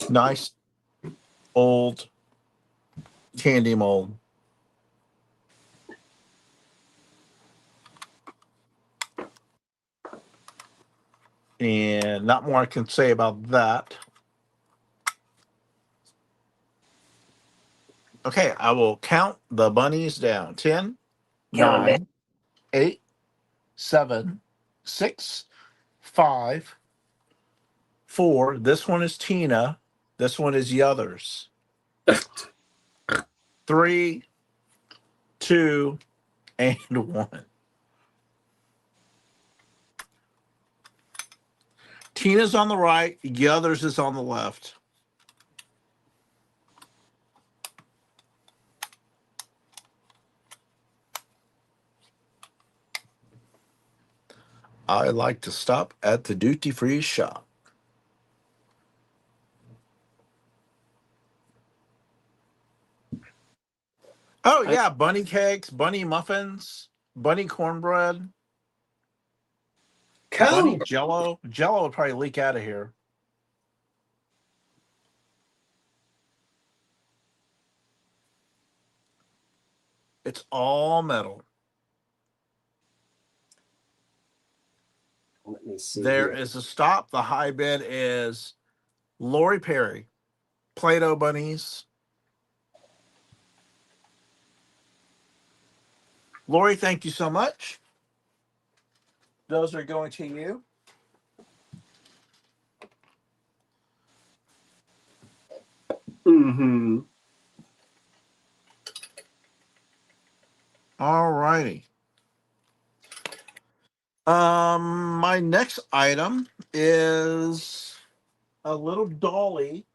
[SPEAKER 2] Nice old candy mold. And not more I can say about that. Okay, I will count the bunnies down. 10,
[SPEAKER 1] Count them down.
[SPEAKER 2] 9, 8, 7, 6, 5, 4. This one is Tina. This one is the others. 3, 2, and 1. Tina's on the right, the others is on the left. I like to stop at the duty-free shop. Oh, yeah, bunny cakes, bunny muffins, bunny cornbread, bunny
[SPEAKER 1] Come.
[SPEAKER 2] jello. Jello would probably leak out of here. It's all metal.
[SPEAKER 1] Let me me see
[SPEAKER 2] There
[SPEAKER 1] here.
[SPEAKER 2] is a stop. The high bid is Lori Perry, Play-Doh bunnies. Lori, thank you so much. Those are going to you.
[SPEAKER 1] Mm-hmm.
[SPEAKER 2] All righty. My next item is a little dolly.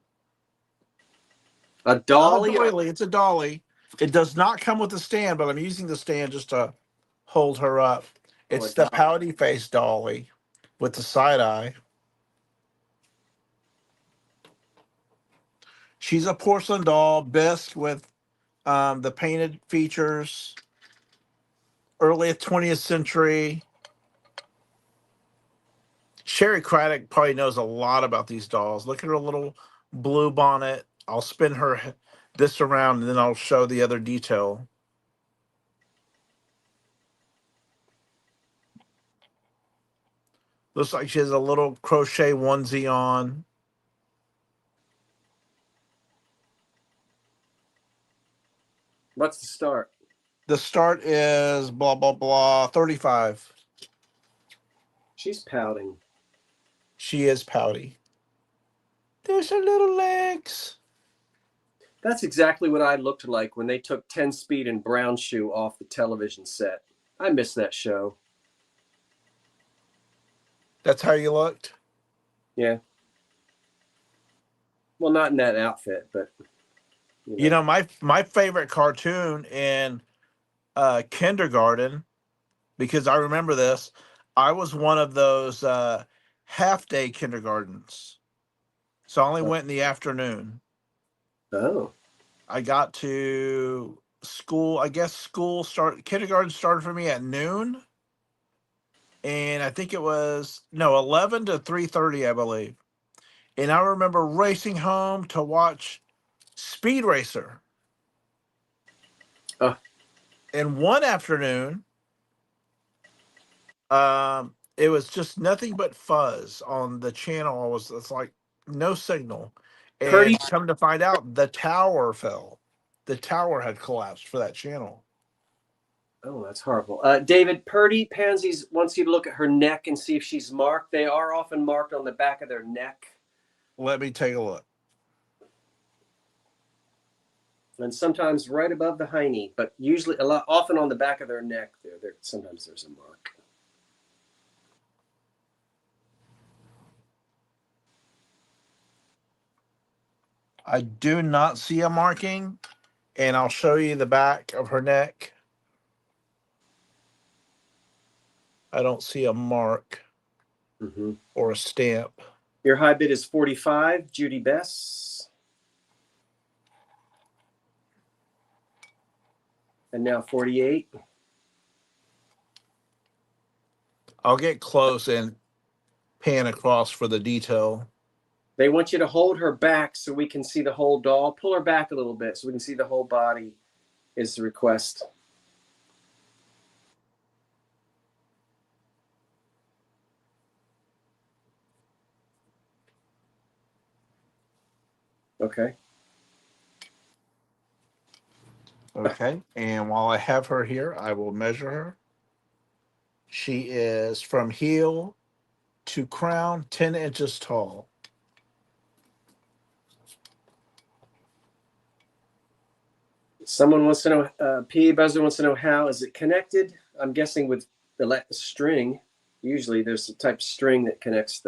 [SPEAKER 1] A
[SPEAKER 2] Not a
[SPEAKER 1] dolly?
[SPEAKER 2] doily, it's a dolly. It does not come with a stand, but I'm using the stand just to hold her up.
[SPEAKER 1] Oh, a
[SPEAKER 2] It's the
[SPEAKER 1] dolly.
[SPEAKER 2] pouty face dolly with the side eye. She's a porcelain doll, bisque with the painted features, early 20th century. Sherry Craddock probably knows a lot about these dolls. Look at her little blue bonnet. I'll spin this around and then I'll show the other detail. Looks like she has a little crochet onesie on.
[SPEAKER 1] What's the start?
[SPEAKER 2] The start is blah blah blah 35.
[SPEAKER 1] She's pouting.
[SPEAKER 2] She is pouty. There's her little legs.
[SPEAKER 1] That's exactly what I looked like when they took 10 Speed and Brown Shoe off the television set. I miss that show.
[SPEAKER 2] That's how you looked.
[SPEAKER 1] Yeah. Well, not in that outfit, but
[SPEAKER 2] You know, my favorite cartoon in kindergarten, because I remember this, I was one of those half day kindergartens. So I only went in the afternoon.
[SPEAKER 1] Oh.
[SPEAKER 2] I got to school, I guess kindergarten started for me at noon. And I think it was no 11 to 3:30, I believe. And I remember racing home to watch Speed Racer.
[SPEAKER 1] Oh.
[SPEAKER 2] And one afternoon, it was just nothing but fuzz on the channel. It's like no signal.
[SPEAKER 1] Purdy.
[SPEAKER 2] And come to find out, the tower fell. The tower had collapsed for that channel.
[SPEAKER 1] Oh, that's horrible. David, Purdy Pansies wants you to look at her neck and see if she's marked. They are often marked on the back of their neck.
[SPEAKER 2] Let me take a look.
[SPEAKER 1] And sometimes right above the hiney, but usually often on the back of their neck. Sometimes there's a mark.
[SPEAKER 2] I do not see a marking, and I'll show you the back of her neck. I don't see a mark or a stamp.
[SPEAKER 1] Your high bid is 45, Judy Bess. And now 48.
[SPEAKER 2] I'll get close and pan across for the detail.
[SPEAKER 1] They want you to hold her back so we can see the whole doll. Pull her back a little bit so we can see the whole body is the request. Okay.
[SPEAKER 2] Okay. And while I have her here, I will measure her. She is from heel to crown 10 inches tall.
[SPEAKER 1] Someone wants to know, P. Buzzer wants to know, how is it connected? I'm guessing with the string. Usually there's a type of string that connects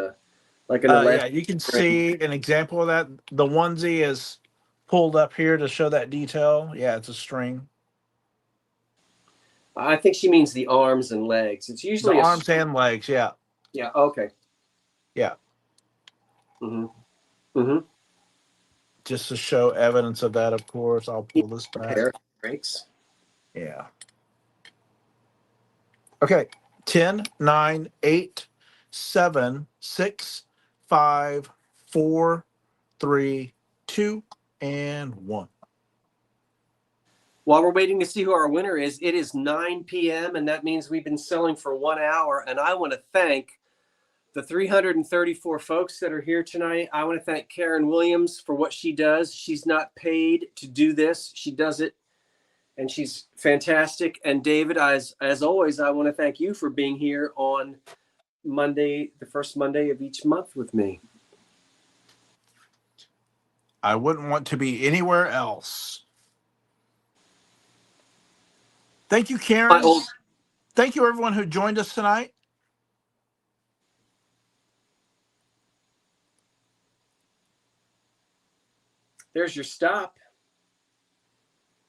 [SPEAKER 1] like an electric.
[SPEAKER 2] Yeah, you can
[SPEAKER 1] string.
[SPEAKER 2] see an example of that. The onesie is pulled up here to show that detail. Yeah, it's a string.
[SPEAKER 1] I think she means the arms and legs. It's
[SPEAKER 2] The
[SPEAKER 1] usually
[SPEAKER 2] arms and legs, yeah.
[SPEAKER 1] Yeah, okay.
[SPEAKER 2] Yeah. Just to show evidence of that, of course, I'll pull this back.
[SPEAKER 1] Pair breaks.
[SPEAKER 2] Yeah. Okay. 10, 9, 8, 7, 6, 5, 4, 3, 2, and 1.
[SPEAKER 1] While we're waiting to see who our winner is, it is 9 p.m. and that means we've been selling for 1 hour. And I want to thank the 334 folks that are here tonight. I want to thank Karen Williams for what she does. She's not paid to do this. She does it, and she's fantastic. And David, as always, I want to thank you for being here on Monday, the first Monday of each month with me.
[SPEAKER 2] I wouldn't want to be anywhere else. Thank you, Karen. Thank you, everyone who joined us tonight.
[SPEAKER 1] There's your stop.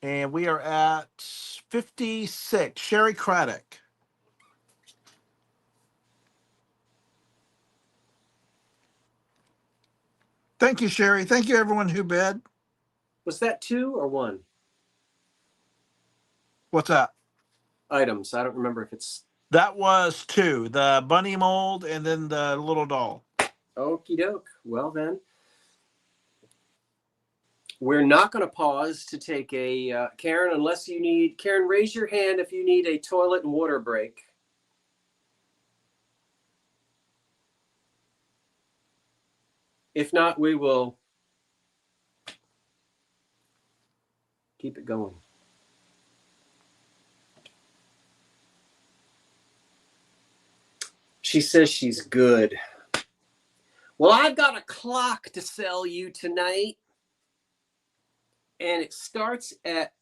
[SPEAKER 2] And we are at 56. Sherry Craddock. Thank you, Sherry. Thank you, everyone who bid.
[SPEAKER 1] Was that 2 or 1?
[SPEAKER 2] What's that?
[SPEAKER 1] Items. I don't remember if it's...
[SPEAKER 2] That was 2. The bunny mold and then the little doll.
[SPEAKER 1] Okie doke. Well, then. We're not going to pause to take a... Karen, unless you need... Karen, raise your hand if you need a toilet and water break. If not, we will keep it going. She says she's good. Well, I've got a clock to sell you tonight, and it starts at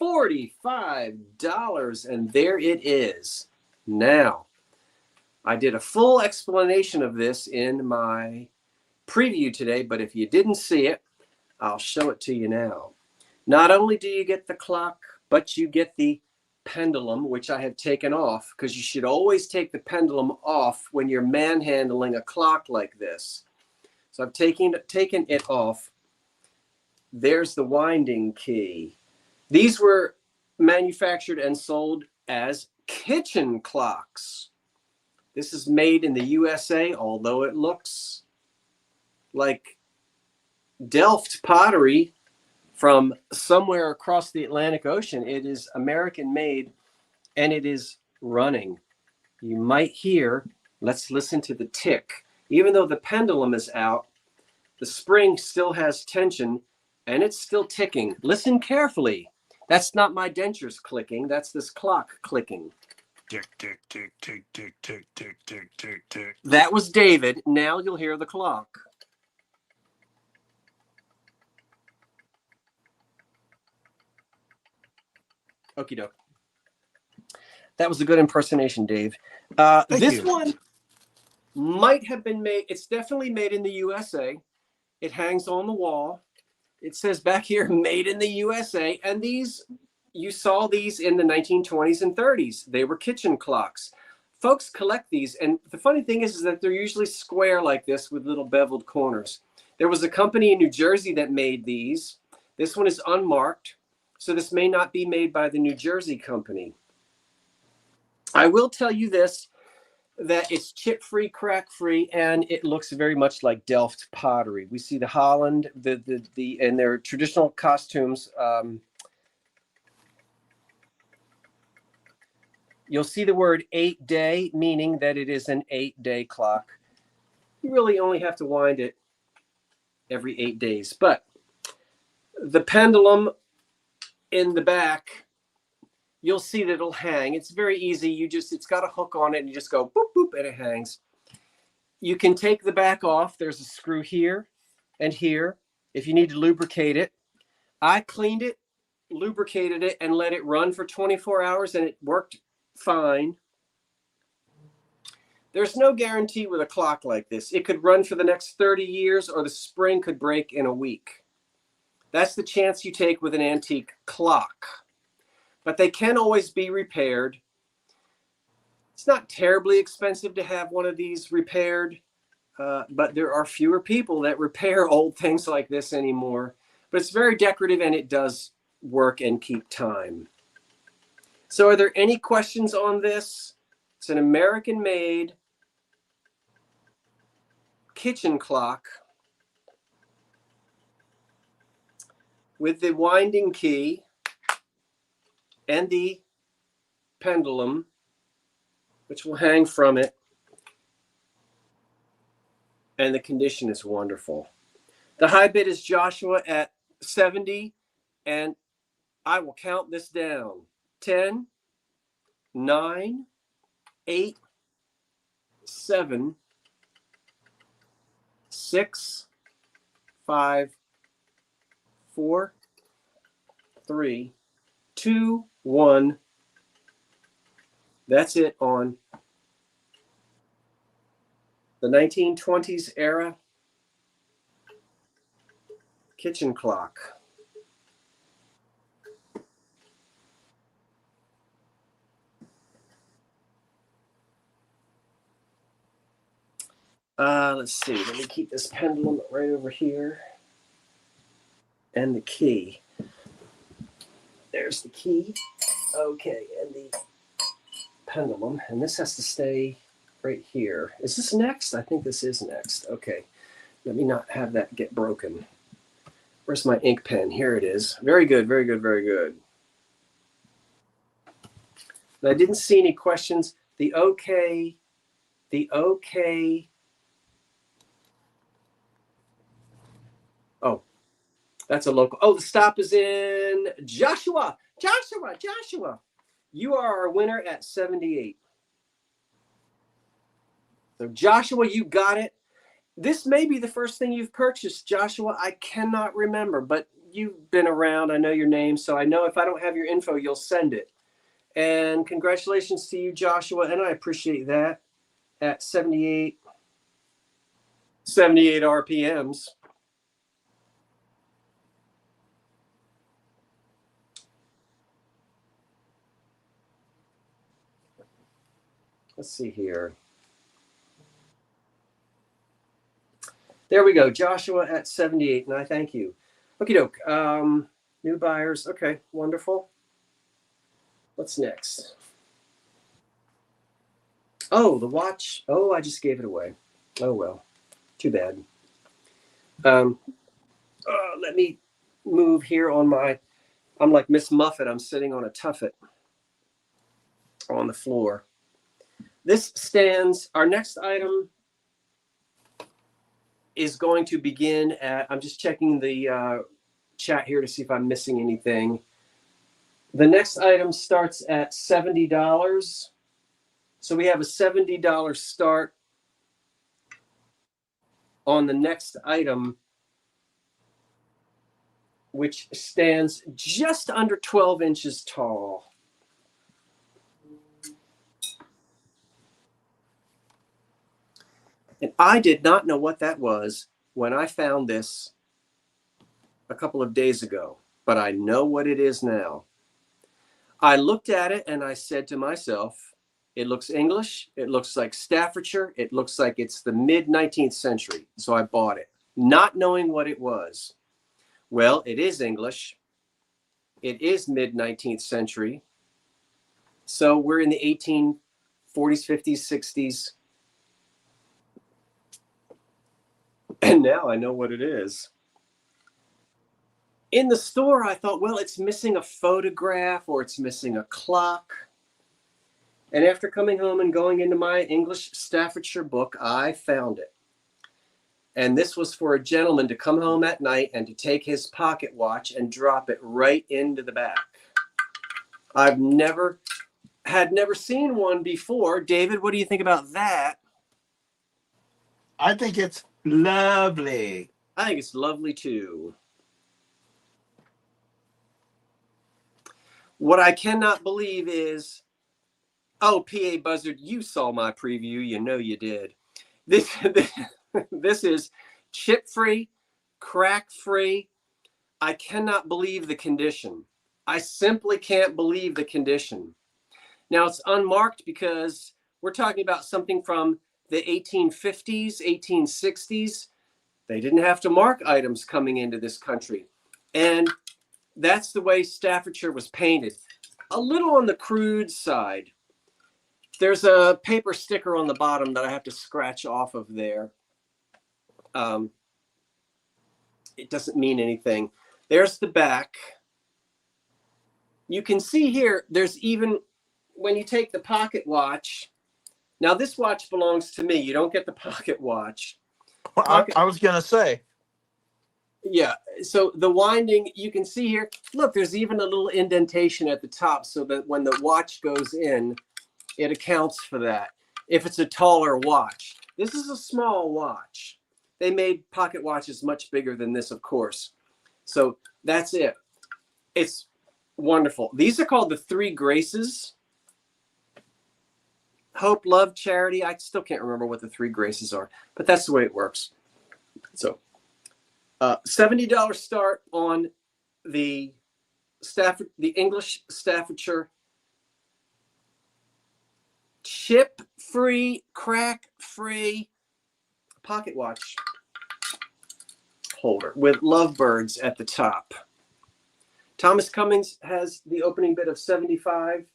[SPEAKER 1] $45, and there it is. Now, I did a full explanation of this in my preview today, but if you didn't see it, I'll show it to you now. Not only do you get the clock, but you get the pendulum, which I have taken off, because you should always take the pendulum off when you're manhandling a clock like this. So I've taken it off. There's the winding key. These were manufactured and sold as kitchen clocks. This is made in the USA, although it looks like Delft pottery from somewhere across the Atlantic Ocean. It is American made, and it is running. You might hear, let's listen to the tick. Even though the pendulum is out, the spring still has tension, and it's still ticking. Listen carefully. That's not my dentures clicking. That's this clock clicking.
[SPEAKER 2] Tick, tick, tick, tick, tick, tick, tick, tick, tick, tick.
[SPEAKER 1] That was David. Now you'll hear the clock. Okie doke. That was a good impersonation, Dave. This one might have been made. It's definitely made in the USA. It hangs on the wall. It says back here, made in the USA. And these, you saw these in the 1920s and 30s. They were kitchen clocks. Folks collect these. And the funny thing is that they're usually square like this with little beveled corners. There was a company in New Jersey that made these. This one is unmarked. So this may not be made by the New Jersey company. I will tell you this, that it's chip-free, crack-free, and it looks very much like Delft pottery. We see the Holland, and their traditional costumes. You'll see the word 8-day, meaning that it is an 8-day clock. You really only have to wind it every 8 days. But the pendulum in the back, you'll see that it'll hang. It's very easy. It's got a hook on it, and you just go boop, boop, and it hangs. You can take the back off. There's a screw here and here if you need to lubricate it. I cleaned it, lubricated it, and let it run for 24 hours, and it worked fine. There's no guarantee with a clock like this. It could run for the next 30 years, or the spring could break in a week. That's the chance you take with an antique clock. But they can always be repaired. It's not terribly expensive to have one of these repaired, but there are fewer people that repair old things like this anymore. But it's very decorative, and it does work and keep time. So are there any questions on this? It's an American-made kitchen clock with the winding key and the pendulum, which will hang from it. and the condition is wonderful. The high bid is Joshua at 70, and I will count this down. 10, 9, 8, 7, 6, 5, 4, 3, 2, 1. That's it on the 1920s era kitchen clock. Let's see. Let me keep this pendulum right over here. And the key. There's the key. Okay, and the pendulum. And this has to stay right here. Is this next? I think this is next. Okay. Let me not have that get broken. Where's my ink pen? Here it is. Very good, very good, very good. And I didn't see any questions. The OK. Oh, that's a local. Oh, the stop is in Joshua. You are our winner at 78. So Joshua, you got it. This may be the first thing you've purchased, Joshua. I cannot remember, but you've been around. I know your name, so I know if I don't have your info, you'll send it. And congratulations to you, Joshua, and I appreciate that. At 78 RPMs. Let's see here. There we go, Joshua at 78, and I thank you. Okie doke. New buyers. Okay, wonderful. What's next? Oh, the watch. Oh, I just gave it away. Oh, well. Too bad. Let me move here on my... I'm like Miss Muffet. I'm sitting on a tuffet on the floor. This stands... Our next item is going to begin at... I'm just checking the chat here to see if I'm missing anything. The next item starts at $70. So we have a $70 start on the next item, which stands just under 12 inches tall. And I did not know what that was when I found this a couple of days ago, but I know what it is now. I looked at it and I said to myself, it looks English. It looks like Staffordshire. It looks like it's the mid-19th century. So I bought it, not knowing what it was. Well, it is English. It is mid-19th century. So we're in the 1840s, 50s, 60s. And now I know what it is. In the store, I thought, well, it's missing a photograph or it's missing a clock. And after coming home and going into my English Staffordshire book, I found it. And this was for a gentleman to come home at night and to take his pocket watch and drop it right into the back. I've never seen one before. David, what do you think about that?
[SPEAKER 2] I think it's lovely.
[SPEAKER 1] I think it's lovely too. What I cannot believe is, oh, PA Buzzard, you saw my preview. You know you did. This is chip-free, crack-free. I cannot believe the condition. I simply can't believe the condition. Now, it's unmarked because we're talking about something from the 1850s, 1860s. They didn't have to mark items coming into this country. And that's the way Staffordshire was painted. A little on the crude side. There's a paper sticker on the bottom that I have to scratch off of there. It doesn't mean anything. There's the back. You can see here, there's even, when you take the pocket watch, now this watch belongs to me. You don't get the pocket watch.
[SPEAKER 2] I was gonna say.
[SPEAKER 1] Yeah. So the winding, you can see here. Look, there's even a little indentation at the top, so that when the watch goes in, it accounts for that. If it's a taller watch, this is a small watch. They made pocket watches much bigger than this, of course. So that's it. It's wonderful. These are called the Three Graces. Hope, love, charity. I still can't remember what the Three Graces are, but that's the way it works. So $70 start on the English Staffordshire chip-free, crack-free pocket watch holder with lovebirds at the top. Thomas Cummings has the opening bid of $75.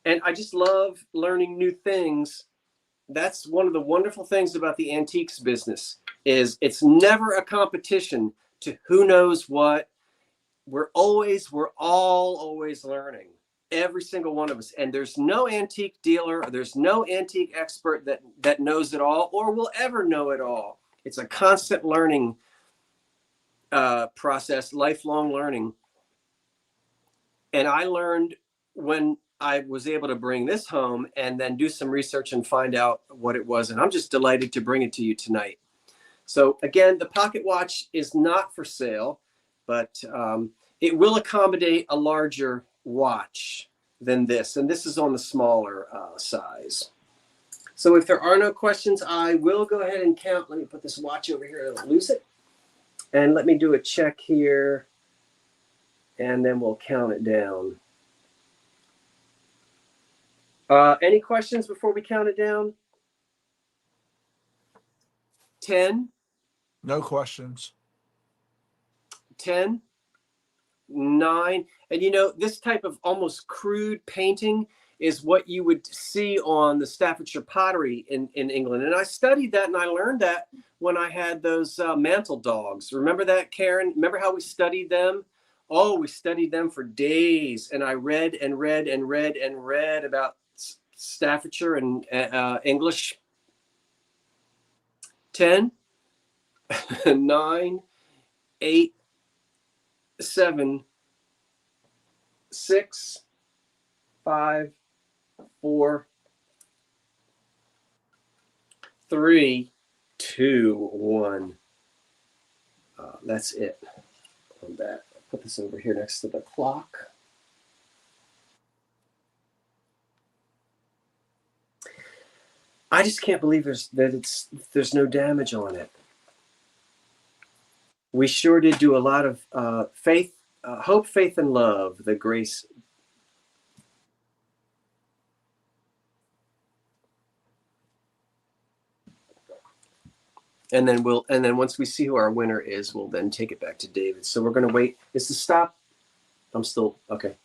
[SPEAKER 1] And I just love learning new things. That's one of the wonderful things about the antiques business is it's never a competition to who knows what. We're all always learning, every single one of us. And there's no antique dealer, or there's no antique expert that knows it all or will ever know it all. It's a constant learning process, lifelong learning. And I learned when I was able to bring this home and then do some research and find out what it was. And I'm just delighted to bring it to you tonight. So again, the pocket watch is not for sale, but it will accommodate a larger watch than this. And this is on the smaller size. So if there are no questions, I will go ahead and count. Let me put this watch over here. I don't lose it. And let me do a check here. And then we'll count it down. Any questions before we count it down? 10.
[SPEAKER 2] No questions.
[SPEAKER 1] 10. 9. And you know, this type of almost crude painting is what you would see on the Staffordshire pottery in England. And I studied that and I learned that when I had those mantle dogs. Remember that, Karen? Remember how we studied them? Oh, we studied them for days. And I read and read and read and read about Staffordshire and English. 10, 9, 8, 7, 6, 5, 4, 3, 2, 1. That's it on that. I'll put this over here next to the clock. I just can't believe there's no damage on it. We sure did do a lot of faith, hope, faith, and love. The grace. And then once we see who our winner is, we'll then take it back to David. So we're going to wait. Is the stop? I'm still okay.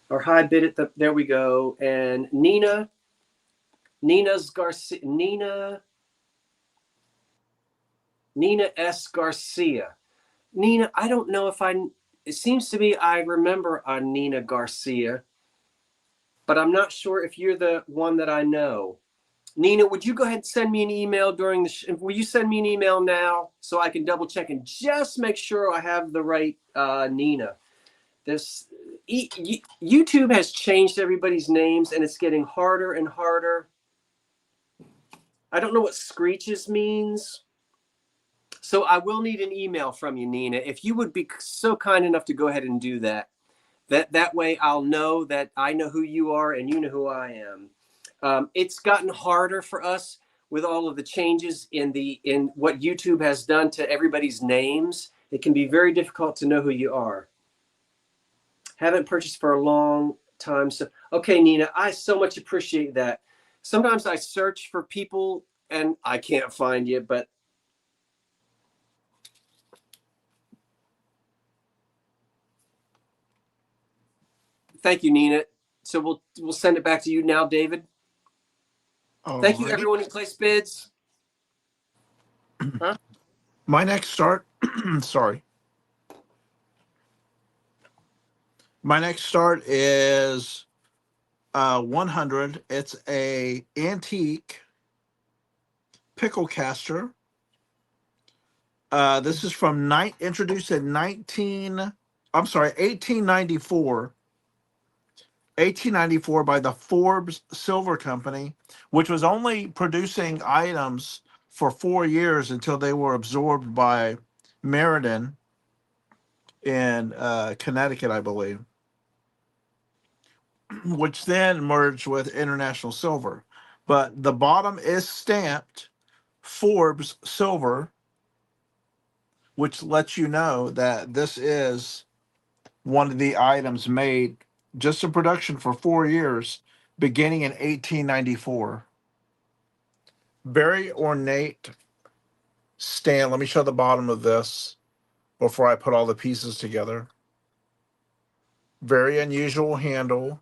[SPEAKER 1] Our high bid at there we go. And Nina S. Garcia. Nina, I don't know if it seems to me I remember a Nina Garcia, but I'm not sure if you're the one that I know. Nina, would you go ahead and send me an email during the will you send me an email now so I can double check and just make sure I have the right Nina? This YouTube has changed everybody's names and it's getting harder and harder. I don't know what screeches means. So I will need an email from you, Nina. If you would be so kind enough to go ahead and do that. That way I'll know that I know who you are and you know who I am. It's gotten harder for us with all of the changes in what YouTube has done to everybody's names. It can be very difficult to know who you are. Haven't purchased for a long time. So, okay, Nina, I so much appreciate that. Sometimes I search for people and I can't find you, but thank you, Nina. So we'll send it back to you now, David. Thank you, everyone who placed bids.
[SPEAKER 2] Huh? My next start, sorry. My next start is 100. It's a antique pickle caster. This is from introduced in 1894. 1894 by the Forbes Silver Company, which was only producing items for 4 years until they were absorbed by Meriden in Connecticut, I believe, which then merged with International Silver. But the bottom is stamped Forbes Silver, which lets you know that this is one of the items made just in production for 4 years, beginning in 1894. Very ornate stand. Let me show the bottom of this before I put all the pieces together. Very unusual handle.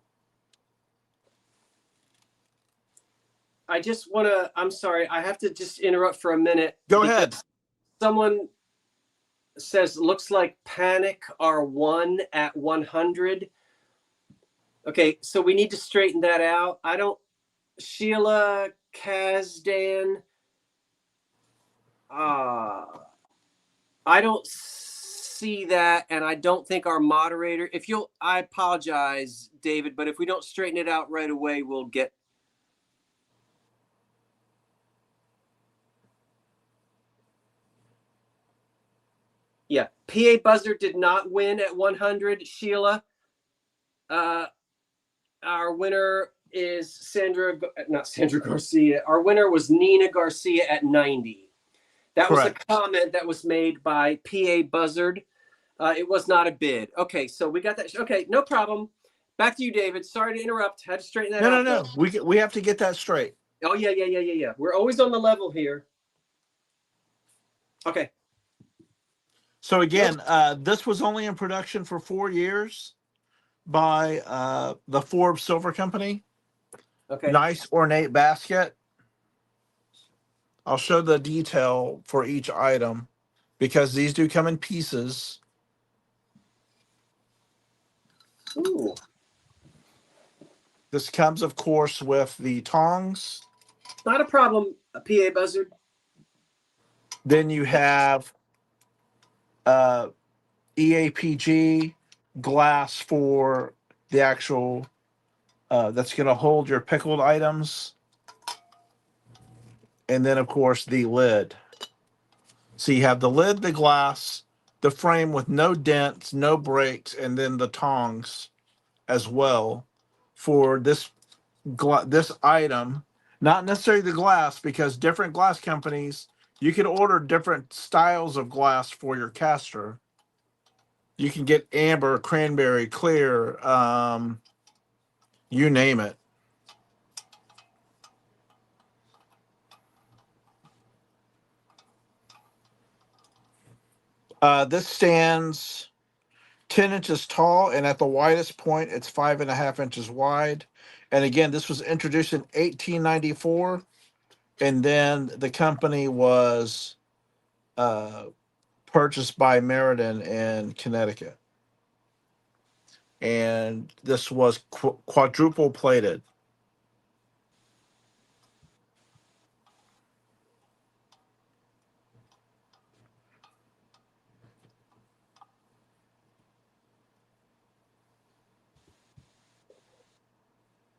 [SPEAKER 1] I'm sorry, I have to just interrupt for a minute.
[SPEAKER 2] Go ahead.
[SPEAKER 1] Someone says, looks like Panic are 1 at 100. Okay, so we need to straighten that out. Sheila Kazdan, I don't see that, and I don't think our moderator, I apologize, David, but if we don't straighten it out right away, we'll get. Yeah, PA Buzzer did not win at 100, Sheila. Our winner is not Sandra Garcia. Our winner was Nina Garcia at 90. That
[SPEAKER 2] Correct.
[SPEAKER 1] was a comment that was made by PA Buzzard. It was not a bid. Okay, so we got that. Okay, no problem. Back to you, David. Sorry to interrupt. Had to straighten that out.
[SPEAKER 2] No. We have to get that straight.
[SPEAKER 1] Oh, yeah. We're always on the level here. Okay.
[SPEAKER 2] So again, this was only in production for 4 years by the Forbes Silver Company.
[SPEAKER 1] Okay.
[SPEAKER 2] Nice ornate basket. I'll show the detail for each item because these do come in pieces.
[SPEAKER 1] Ooh.
[SPEAKER 2] This comes, of course, with the tongs.
[SPEAKER 1] Not a problem, PA Buzzard.
[SPEAKER 2] Then you have EAPG glass for the actual that's going to hold your pickled items. And then, of course, the lid. So you have the lid, the glass, the frame with no dents, no breaks, and then the tongs as well for this item. Not necessarily the glass, because different glass companies, you can order different styles of glass for your caster. You can get amber, cranberry, clear, you name it. This stands 10 inches tall, and at the widest point, it's 5.5 inches wide. And again, this was introduced in 1894, and then the company was purchased by Meriden in Connecticut. And this was quadruple plated.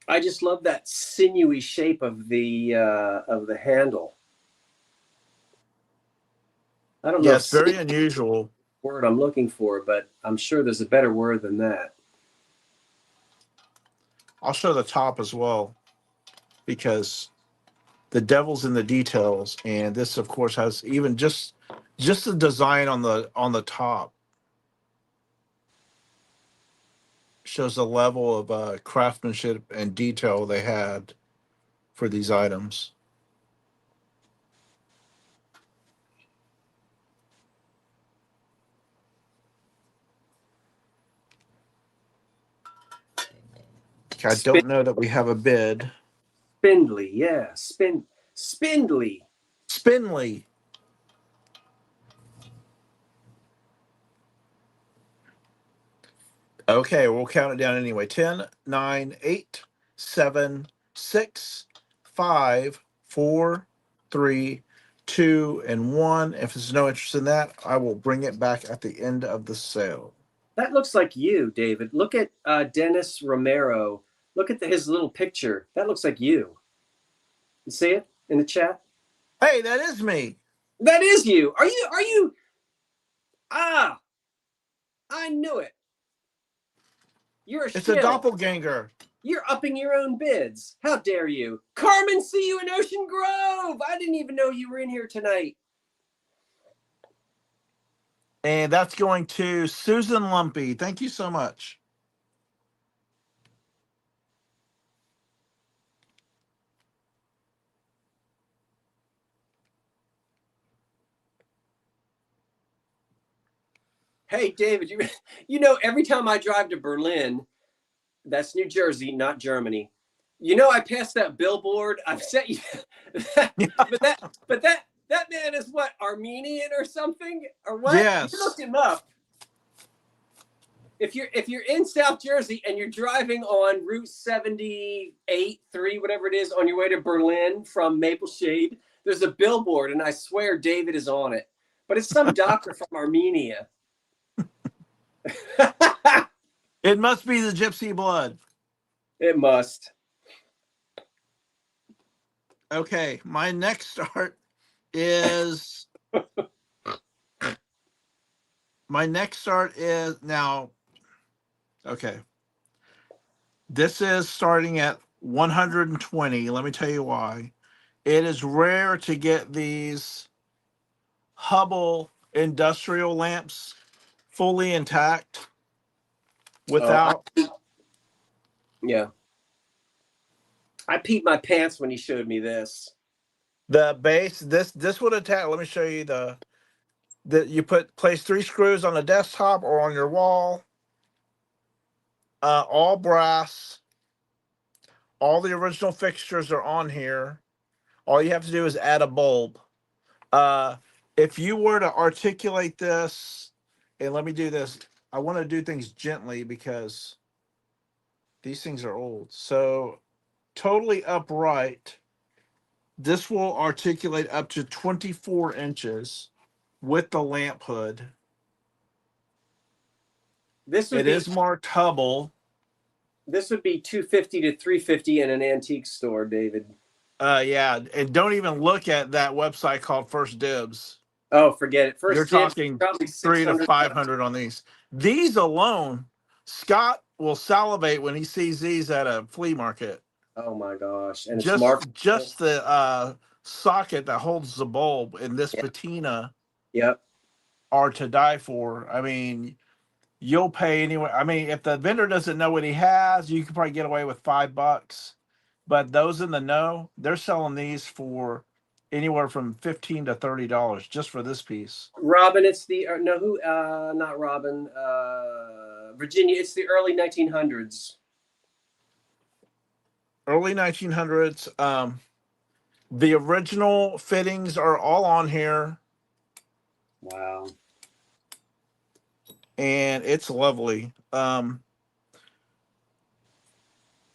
[SPEAKER 1] I just love that sinewy shape of the handle. I don't know.
[SPEAKER 2] Yes, very unusual
[SPEAKER 1] word I'm looking for, but I'm sure there's a better word than that.
[SPEAKER 2] I'll show the top as well, because the devil's in the details, and this, of course, has even just the design on the top shows the level of craftsmanship and detail they had for these items. I don't know that we have a bid.
[SPEAKER 1] Spindly, yeah. Spindly.
[SPEAKER 2] Spindly. Okay, we'll count it down anyway. 10, 9, 8, 7654321. If there's no interest in that, I will bring it back at the end of the sale.
[SPEAKER 1] That looks like you, David. Look at Dennis Romero. Look at his little picture. That looks like you. You see it in the chat?
[SPEAKER 2] Hey, that is me.
[SPEAKER 1] That is you. Are you? Are you? Ah, I knew it. You're a
[SPEAKER 2] It's a
[SPEAKER 1] shill.
[SPEAKER 2] doppelganger.
[SPEAKER 1] You're upping your own bids. How dare you? Carmen, see you in Ocean Grove. I didn't even know you were in here tonight.
[SPEAKER 2] And that's going to Susan Lumpy. Thank you so much.
[SPEAKER 1] Hey, David, you know, every time I drive to Berlin, that's New Jersey, not Germany. You know, I passed that billboard. I've sent you, but that man is what, Armenian or something, or what? You
[SPEAKER 2] Yes.
[SPEAKER 1] looked him up. If you're in South Jersey and you're driving on Route 78, 3, whatever it is, on your way to Berlin from Maple Shade, there's a billboard, and I swear David is on it. But it's some doctor from Armenia.
[SPEAKER 2] It must be the gypsy blood.
[SPEAKER 1] It must.
[SPEAKER 2] Okay, my next start is now. Okay, this is starting at 120. Let me tell you why. It is rare to get these Hubble industrial lamps fully intact
[SPEAKER 1] Oh,
[SPEAKER 2] without
[SPEAKER 1] yeah. I peed my pants when he showed me this.
[SPEAKER 2] the base. This would attach. Let me show you the you place 3 screws on the desktop or on your wall. All brass. All the original fixtures are on here. All you have to do is add a bulb. Uh, if you were to articulate this, and let me do this, I want to do things gently because these things are old. So, totally upright, this will articulate up to 24 inches with the lamp hood.
[SPEAKER 1] This would
[SPEAKER 2] It
[SPEAKER 1] be
[SPEAKER 2] is marked Hubble.
[SPEAKER 1] this would be 250 to 350 in an antique store, David.
[SPEAKER 2] Yeah, and don't even look at that website called First Dibs.
[SPEAKER 1] Oh, forget it.
[SPEAKER 2] You're
[SPEAKER 1] First dibs
[SPEAKER 2] talking
[SPEAKER 1] probably
[SPEAKER 2] 3 to
[SPEAKER 1] 600.
[SPEAKER 2] 500 on these. These alone, Scott will salivate when he sees these at a flea market.
[SPEAKER 1] Oh my gosh. And it's
[SPEAKER 2] Just
[SPEAKER 1] marked.
[SPEAKER 2] just the socket that holds the bulb in this
[SPEAKER 1] Yeah.
[SPEAKER 2] patina
[SPEAKER 1] Yep.
[SPEAKER 2] are to die for. I mean, you'll pay anyway. I mean, if the vendor doesn't know what he has, you can probably get away with $5. But those in the know, they're selling these for anywhere from $15 to $30 just for this piece.
[SPEAKER 1] Robin, it's the no who not Robin. Virginia, it's the early 1900s.
[SPEAKER 2] Early 1900s. The original fittings are all on here,
[SPEAKER 1] Wow.
[SPEAKER 2] and it's lovely.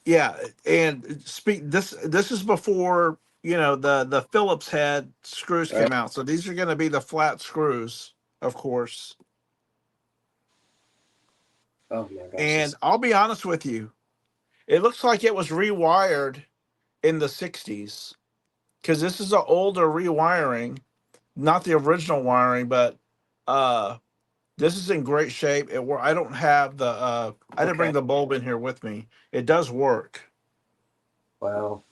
[SPEAKER 2] Yeah, and this is before the Phillips head screws
[SPEAKER 1] Right.
[SPEAKER 2] came out. So these are going to be the flat screws, of course.
[SPEAKER 1] Oh my gosh.
[SPEAKER 2] And I'll be honest with you, it looks like it was rewired in the 60s because this is an older rewiring, not the original wiring, but uh this is in great shape. I don't have I didn't
[SPEAKER 1] Okay.
[SPEAKER 2] bring the bulb in here with me. It does work,
[SPEAKER 1] Wow.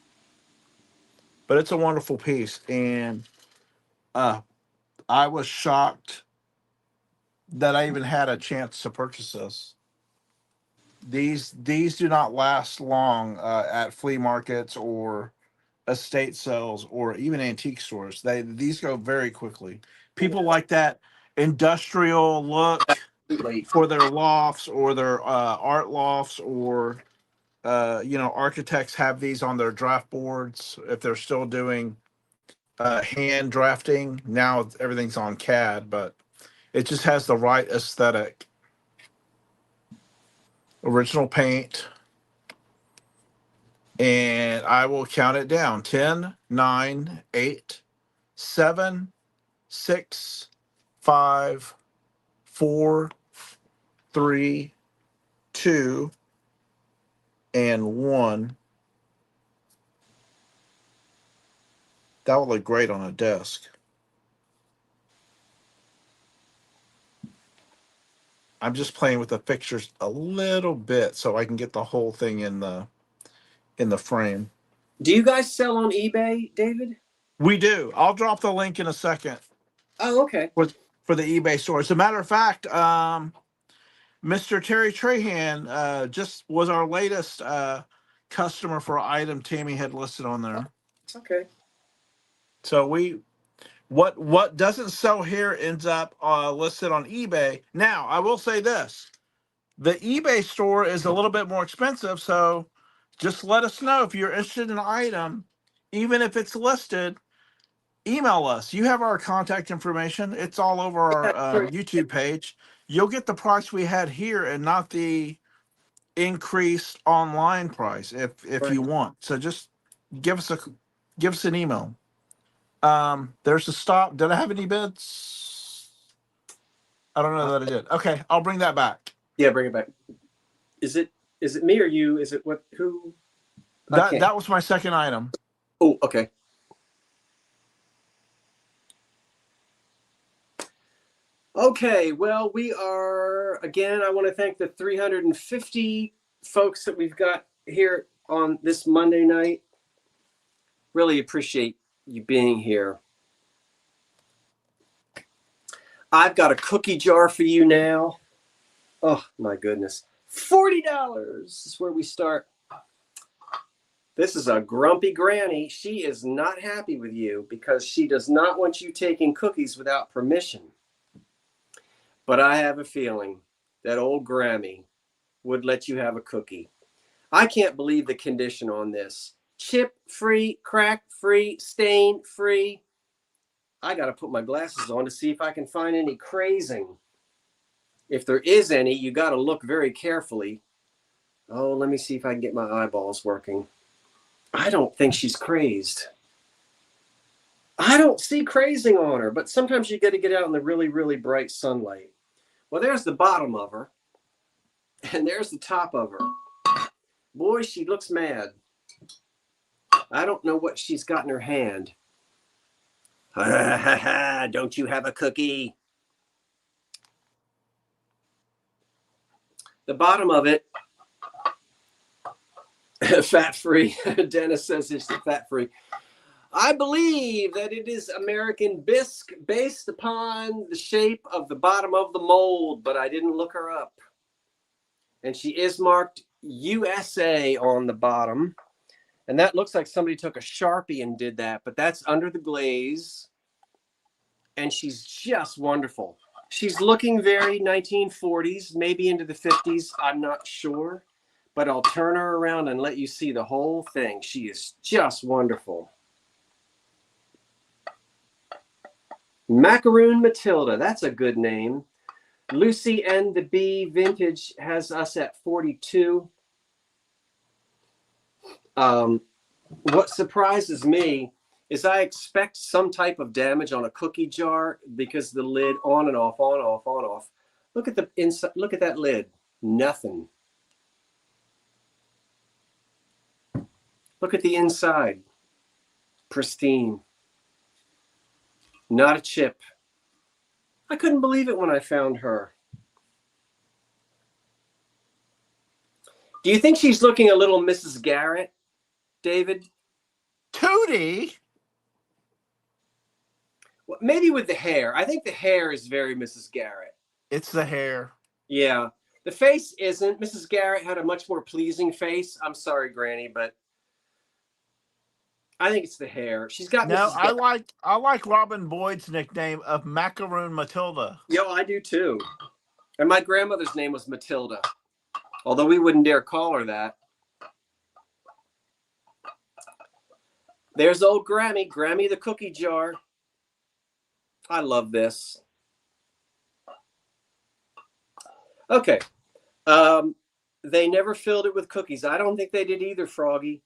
[SPEAKER 2] but it's a wonderful piece. And uh I was shocked that I even had a chance to purchase this. These do not last long at flea markets or estate sales or even antique stores. These go very quickly. People
[SPEAKER 1] Yeah.
[SPEAKER 2] like that industrial look
[SPEAKER 1] Late.
[SPEAKER 2] for their lofts or their art lofts, or architects have these on their draft boards if they're still doing hand drafting. Now everything's on CAD, but it just has the right aesthetic. Original paint. And I will count it down. 10, 9, 8, 7, 6, 5, 4, 3, 2, and 1. That would look great on a desk. I'm just playing with the fixtures a little bit so I can get the whole thing in the frame.
[SPEAKER 1] Do you guys sell on eBay, David?
[SPEAKER 2] We do. I'll drop the link in a second
[SPEAKER 1] Oh, okay.
[SPEAKER 2] for the eBay store. As a matter of fact, Mr. Terry Trahan just was our latest customer for an item Tammy had listed on there.
[SPEAKER 1] Okay.
[SPEAKER 2] So what doesn't sell here ends up listed on eBay. Now, I will say this. The eBay store is a little bit more expensive, so just let us know if you're interested in an item, even if it's listed. Email us. You have our contact information. It's all over our YouTube page. You'll get the price we had here and not the increased online price if you want. So just give us an email. There's a stop. Did I have any bids? I don't know that I did. Okay, I'll bring that back.
[SPEAKER 1] Yeah, bring it back. Is it me or you? Is it what? Who?
[SPEAKER 2] That was my second item.
[SPEAKER 1] Oh, okay. Okay, well, we are, again, I want to thank the 350 folks that we've got here on this Monday night. Really appreciate you being here. I've got a cookie jar for you now. Oh, my goodness. $40 is where we start. This is a grumpy granny. She is not happy with you because she does not want you taking cookies without permission. But I have a feeling that old Grammy would let you have a cookie. I can't believe the condition on this. Chip-free, crack-free, stain-free. I got to put my glasses on to see if I can find any crazing. If there is any, you got to look very carefully. Oh, let me see if I can get my eyeballs working. I don't think she's crazed. I don't see crazing on her, but sometimes you got to get out in the really, really bright sunlight. Well, there's the bottom of her, and there's the top of her. Boy, she looks mad. I don't know what she's got in her hand. Don't you have a cookie? The bottom of it, fat-free. Dennis says it's fat-free. I believe that it is American bisque based upon the shape of the bottom of the mold, but I didn't look her up. And she is marked USA on the bottom. And that looks like somebody took a Sharpie and did that, but that's under the glaze. And she's just wonderful. She's looking very 1940s, maybe into the 50s. I'm not sure, but I'll turn her around and let you see the whole thing. She is just wonderful. Macaroon Matilda, that's a good name. Lucy and the Bee Vintage has us at 42. What surprises me is I expect some type of damage on a cookie jar because the lid on and off, on, off, on, off. Look at the inside. Look at that lid. Nothing. Look at the inside. Pristine. Not a chip. I couldn't believe it when I found her. Do you think she's looking a little Mrs. Garrett, David?
[SPEAKER 2] Tootie?
[SPEAKER 1] Well, maybe with the hair. I think the hair is very Mrs. Garrett.
[SPEAKER 2] It's the hair.
[SPEAKER 1] Yeah. The face isn't. Mrs. Garrett had a much more pleasing face. I'm sorry, Granny, but I think it's the hair. She's got
[SPEAKER 2] No,
[SPEAKER 1] Mrs.
[SPEAKER 2] I like Robin Boyd's nickname of Macaroon Matilda.
[SPEAKER 1] Yo, I do too. And my grandmother's name was Matilda, although we wouldn't dare call her that. There's old Grammy, Grammy the cookie jar. I love this. Okay. They never filled it with cookies. I don't think they did either, Froggy.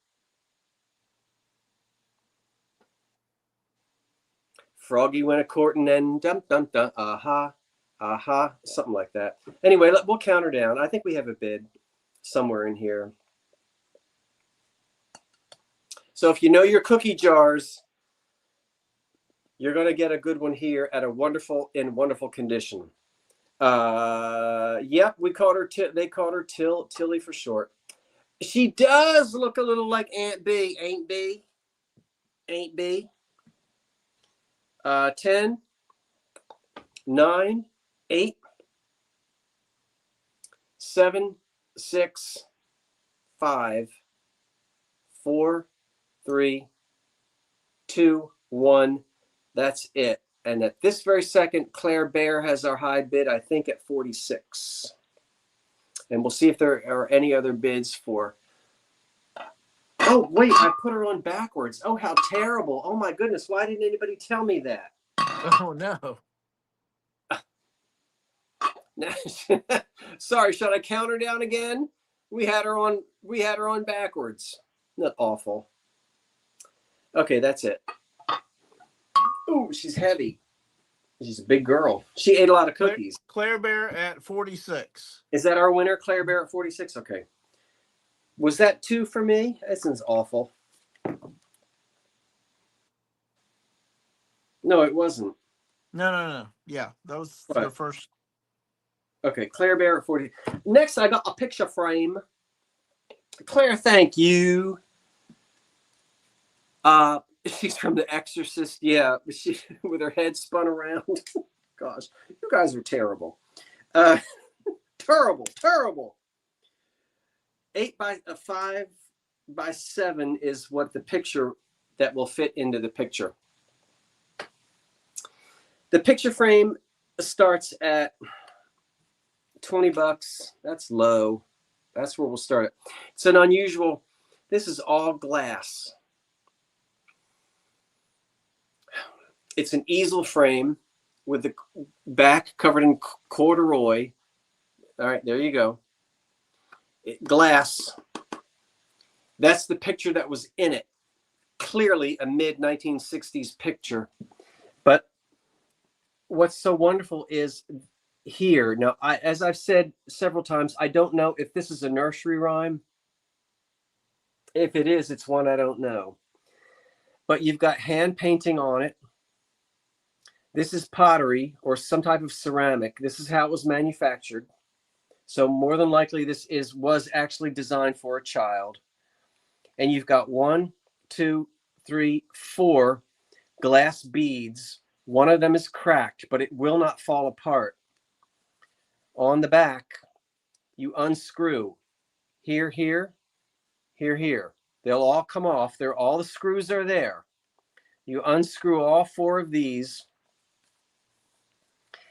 [SPEAKER 1] Froggy went a courting and dum dum dum. Aha, aha, something like that. Anyway, we'll count her down. I think we have a bid somewhere in here. So if you know your cookie jars, you're going to get a good one here at a wonderful condition. Yep, we called her. They called her Tilly for short. She does look a little like Aunt B, ain't B? Ain't B? 10, 9, 8, 7, 6, 5, 4, 3, 2, 1. That's it. And at this very second, Claire Bear has our high bid, I think, at 46. And we'll see if there are any other bids for. Oh, wait, I put her on backwards. Oh, how terrible. Oh, my goodness. Why didn't anybody tell me that?
[SPEAKER 2] Oh, no.
[SPEAKER 1] Sorry, should I count her down again? We had her on backwards. Not awful. Okay, that's it. Ooh, she's heavy. She's a big girl. She ate a lot of cookies.
[SPEAKER 2] Claire Bear at 46.
[SPEAKER 1] Is that our winner, Claire Bear at 46? Okay. Was that 2 for me? That sounds awful. No, it wasn't.
[SPEAKER 2] No. Yeah, that was your first.
[SPEAKER 1] Okay, Claire Bear at 40. Next, I got a picture frame. Claire, thank you. She's from The Exorcist. Yeah, she with her head spun around. Gosh, you guys are terrible. Terrible. 8 by 5 by 7 is what the picture that will fit into the picture. The picture frame starts at $20. That's low. That's where we'll start. It's an unusual. This is all glass. It's an easel frame with the back covered in corduroy. All right, there you go. Glass. That's the picture that was in it. Clearly a mid-1960s picture. But what's so wonderful is here. Now, as I've said several times, I don't know if this is a nursery rhyme. If it is, it's one I don't know. But you've got hand painting on it. This is pottery or some type of ceramic. This is how it was manufactured. So more than likely, this was actually designed for a child. And you've got 1, 2, 3, 4 glass beads. One of them is cracked, but it will not fall apart. On the back, you unscrew. Here. They'll all come off. All the screws are there. You unscrew all 4 of these.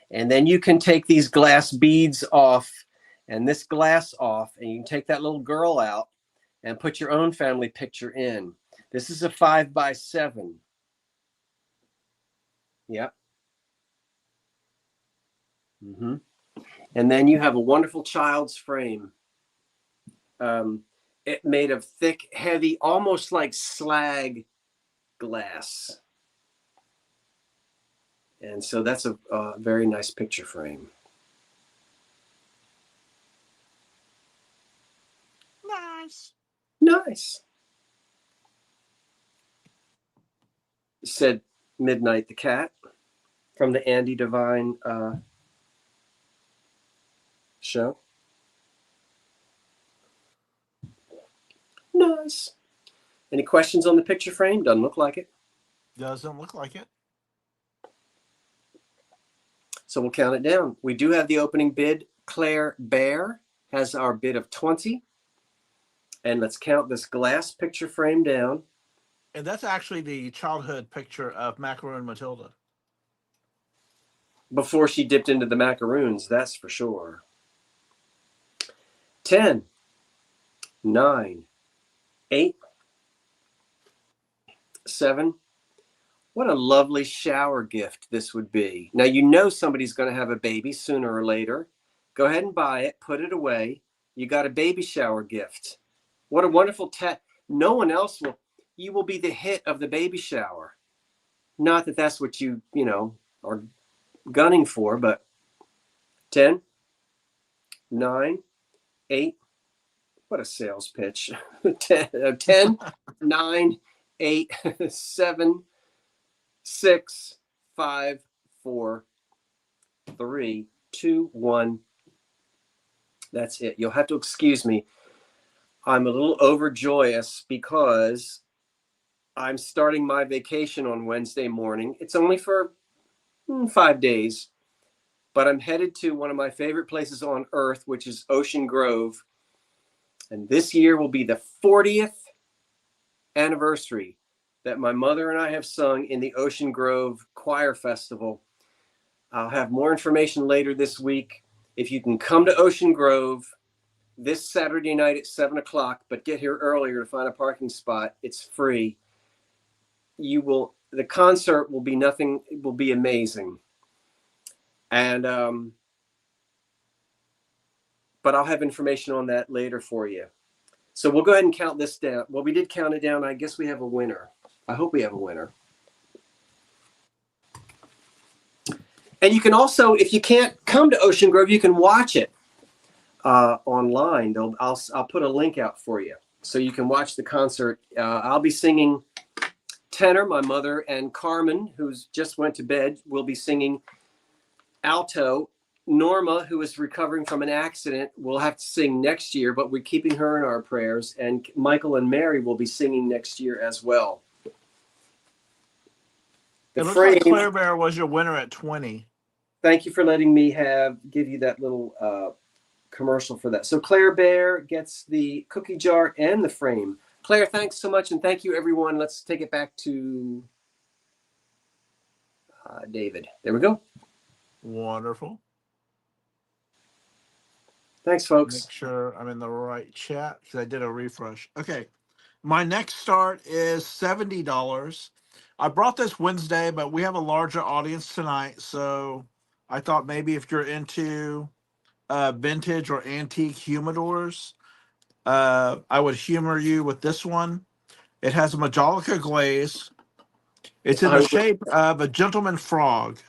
[SPEAKER 1] And then you can take these glass beads off and this glass off, and you can take that little girl out and put your own family picture in. This is a 5 by 7. Yep. And then you have a wonderful child's frame. It made of thick, heavy, almost like slag glass. And so that's a very nice picture frame. Nice. Said Midnight the Cat from the Andy Devine show. Nice. Any questions on the picture frame? Doesn't look like it.
[SPEAKER 2] Doesn't look like it.
[SPEAKER 1] So we'll count it down. We do have the opening bid. Claire Bear has our bid of 20. And let's count this glass picture frame down.
[SPEAKER 2] And that's actually the childhood picture of Macaroon Matilda.
[SPEAKER 1] Before she dipped into the macaroons, that's for sure. 10, 9, 8, 7. What a lovely shower gift this would be. Now, you know somebody's going to have a baby sooner or later. Go ahead and buy it. Put it away. You got a baby shower gift. What a wonderful no one else will. You will be the hit of the baby shower. Not that that's what you are gunning for, but 10, 9, 8. What a sales pitch. 10, 9, 8, 7, 6, 5, 4, 3, 2, 1. That's it. You'll have to excuse me. I'm a little overjoyous because I'm starting my vacation on Wednesday morning. It's only for 5 days, but I'm headed to one of my favorite places on earth, which is Ocean Grove. And this year will be the 40th anniversary that my mother and I have sung in the Ocean Grove Choir Festival. I'll have more information later this week. If you can come to Ocean Grove this Saturday night at 7 o'clock, but get here earlier to find a parking spot, it's free. The concert will be nothing, it will be amazing. And, but I'll have information on that later for you. So we'll go ahead and count this down. Well, we did count it down. I guess we have a winner. I hope we have a winner. And you can also, if you can't come to Ocean Grove, you can watch it online. I'll put a link out for you so you can watch the concert. I'll be singing tenor. My mother and Carmen, who's just went to bed, will be singing alto. Norma, who is recovering from an accident, will have to sing next year, but we're keeping her in our prayers. And Michael and Mary will be singing next year as well.
[SPEAKER 2] It looks like Claire Bear was your winner at 20.
[SPEAKER 1] Thank you for letting me give you that little commercial for that. So Claire Bear gets the cookie jar and the frame. Claire, thanks so much, and thank you, everyone. Let's take it back to David. There we go.
[SPEAKER 2] Wonderful.
[SPEAKER 1] Thanks, folks.
[SPEAKER 2] Make sure I'm in the right chat because I did a refresh. Okay. My next start is $70. I brought this Wednesday, but we have a larger audience tonight. So I thought maybe if you're into vintage or antique humidors, I would humor you with this one. It has a Majolica glaze. It's in the shape of a gentleman frog.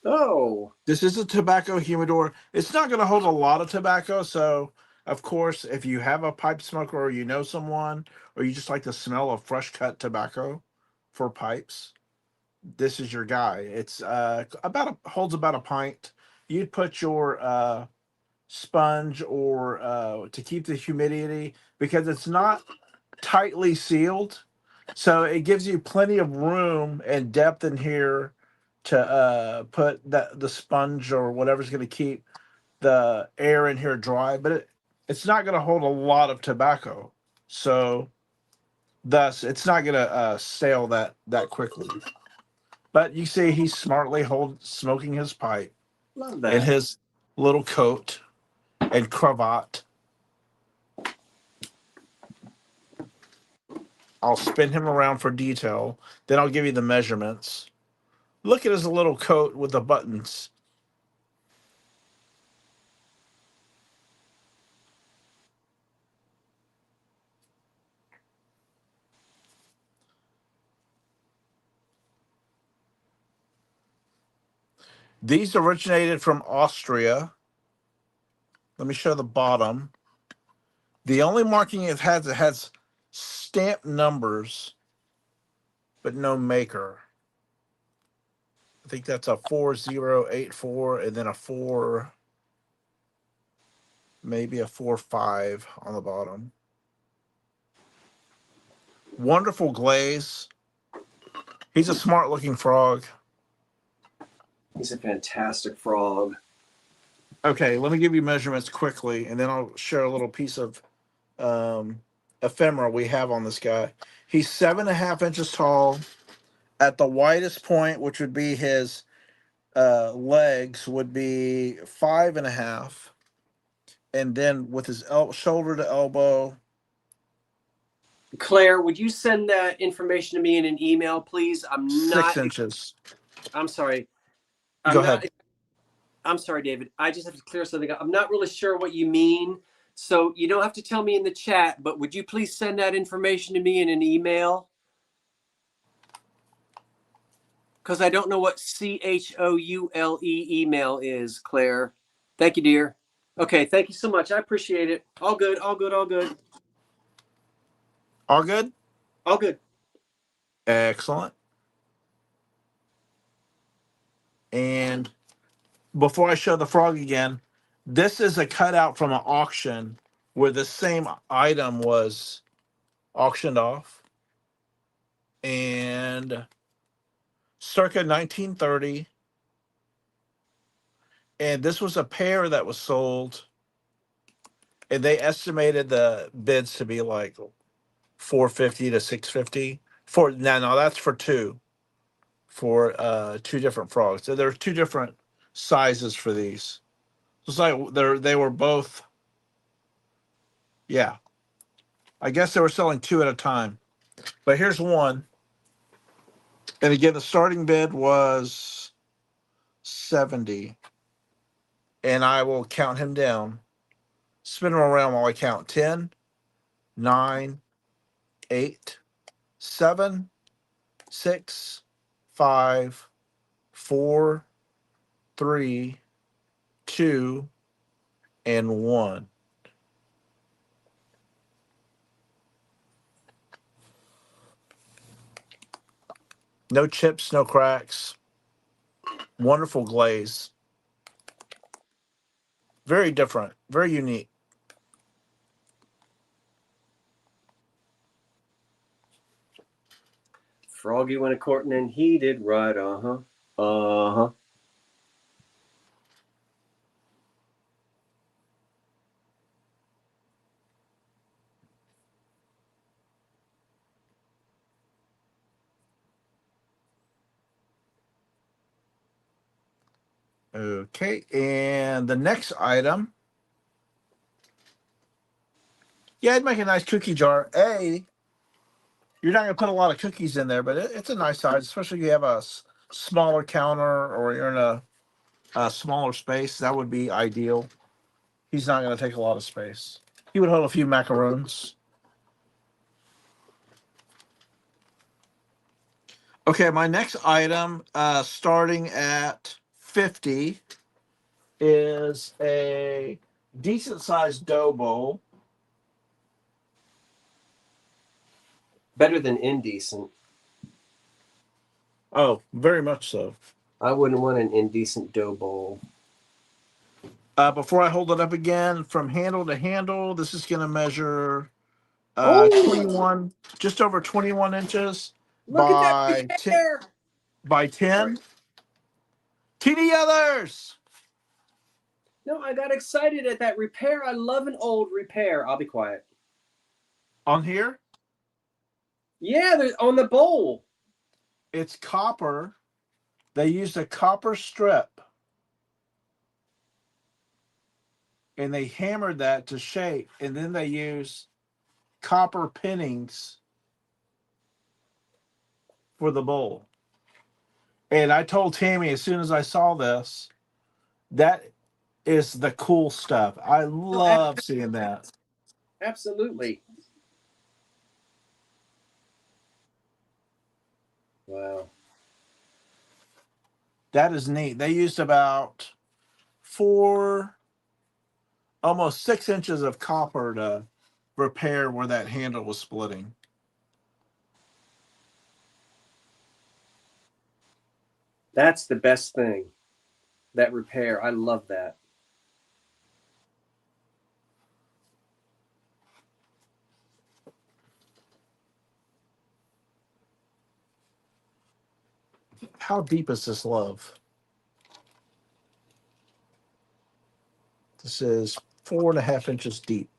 [SPEAKER 1] Oh.
[SPEAKER 2] This is a tobacco humidor. It's not going to hold a lot of tobacco. So, of course, if you have a pipe smoker or you know someone or you just like the smell of fresh cut tobacco for pipes, this is your guy. It's holds about a pint. You'd put your sponge or to keep the humidity because it's not tightly sealed. So it gives you plenty of room and depth in here to put the sponge or whatever's going to keep the air in here dry, but it's not going to hold a lot of tobacco, so thus it's not going to stale that quickly. But you see, he's smartly smoking his pipe.
[SPEAKER 1] Love that.
[SPEAKER 2] In his little coat and cravat. I'll spin him around for detail. Then I'll give you the measurements. Look at his little coat with the buttons. These originated from Austria. Let me show the bottom. The only marking it has stamp numbers, but no maker. I think that's a 4084 and then a 4, maybe a 45 on the bottom. Wonderful glaze. He's a smart looking frog.
[SPEAKER 1] He's a fantastic frog.
[SPEAKER 2] Okay, let me give you measurements quickly, and then I'll share a little piece of ephemera we have on this guy. He's 7.5 inches tall. At the widest point, which would be his legs, would be 5.5, and then with his shoulder to elbow.
[SPEAKER 1] Claire, would you send that information to me in an email, please?
[SPEAKER 2] 6 inches.
[SPEAKER 1] I'm sorry.
[SPEAKER 2] Go ahead.
[SPEAKER 1] I'm sorry, David. I just have to clear something up. I'm not really sure what you mean. So you don't have to tell me in the chat, but would you please send that information to me in an email? Because I don't know what CHOULE email is, Claire. Thank you, dear. Okay, thank you so much. I appreciate it. All good, all good, all good.
[SPEAKER 2] All good?
[SPEAKER 1] All good.
[SPEAKER 2] Excellent. And before I show the frog again, this is a cutout from an auction where the same item was auctioned off. And circa 1930. And this was a pair that was sold. And they estimated the bids to be like 450 to 650. For no, that's for two. For two different frogs. So there's two different sizes for these. It's like they were both, yeah. I guess they were selling two at a time. But here's one. And again, the starting bid was 70. And I will count him down. Spin him around while I count 10, 9, 8, 7, 6, 5, 4, 3, 2, and 1. No chips, no cracks. Wonderful glaze. Very different, very unique.
[SPEAKER 1] Froggy went a courting and he did right. Uh-huh. Uh-huh.
[SPEAKER 2] Okay, and the next item. Yeah, I'd make a nice cookie jar. You're not going to put a lot of cookies in there, but it's a nice size, especially if you have a smaller counter or you're in a smaller space. That would be ideal. He's not going to take a lot of space. He would hold a few macaroons. Okay, my next item, starting at 50, is a decent sized dough bowl.
[SPEAKER 1] Better than indecent.
[SPEAKER 2] Oh, very much so.
[SPEAKER 1] I wouldn't want an indecent dough bowl.
[SPEAKER 2] Before I hold it up again, from handle to handle, this is going to measure
[SPEAKER 1] Oh,
[SPEAKER 2] 21, just over 21 inches
[SPEAKER 1] look at that
[SPEAKER 2] by 10,
[SPEAKER 1] repair.
[SPEAKER 2] by 10.
[SPEAKER 1] Sorry.
[SPEAKER 2] Teeny others
[SPEAKER 1] No, I got excited at that repair. I love an old repair. I'll be quiet.
[SPEAKER 2] on here.
[SPEAKER 1] Yeah, there's on the bowl.
[SPEAKER 2] It's copper. They used a copper strip and they hammered that to shape, and then they used copper pinnings for the bowl. And I told Tammy as soon as I saw this, that is the cool stuff. I love seeing that.
[SPEAKER 1] Absolutely. Wow.
[SPEAKER 2] That is neat. They used about 4, almost 6 inches of copper to repair where that handle was splitting.
[SPEAKER 1] That's the best thing. That repair. I love that.
[SPEAKER 2] How deep is this love? This is 4.5 inches deep.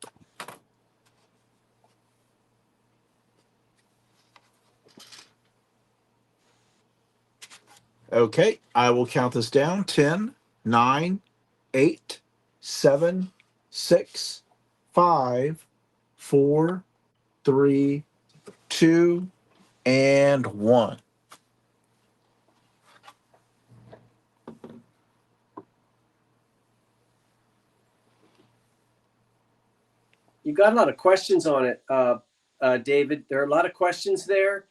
[SPEAKER 2] Okay, I will count this down. 10, 9, 8, 7, 6, 5, 4, 3, 2, and 1.
[SPEAKER 1] You got a lot of questions on it, David. There are a lot of questions there.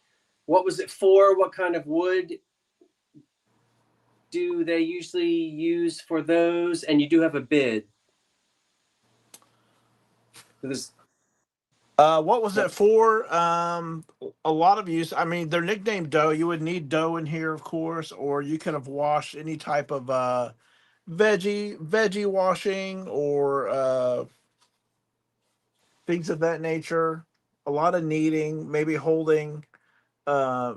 [SPEAKER 1] What was it for? What kind of wood? do they usually use for those? And you do have a bid.
[SPEAKER 2] What was it for? A lot of use. I mean, they're nicknamed dough. You would need dough in here, of course, or you could have washed any type of veggie washing or things of that nature. A lot of kneading, maybe holding uh,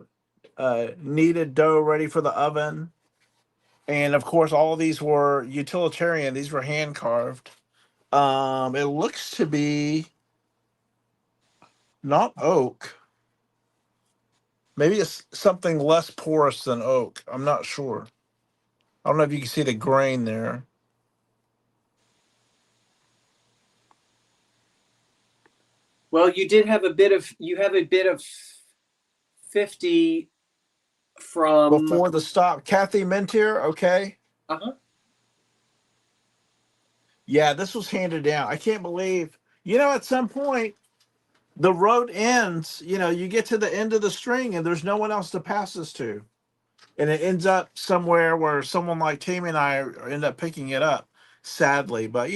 [SPEAKER 2] kneaded dough ready for the oven. And of course, all of these were utilitarian. These were hand carved. It looks to be not oak. Maybe it's something less porous than oak. I'm not sure. I don't know if you can see the grain there.
[SPEAKER 1] Well, you have a bit of 50 from.
[SPEAKER 2] Before the stop, Kathy Mintier, okay.
[SPEAKER 1] Uh-huh.
[SPEAKER 2] Yeah, this was handed down. I can't believe, at some point the road ends, you get to the end of the string and there's no one else to pass this to. And it ends up somewhere where someone like Tammy and I end up picking it up, sadly. But,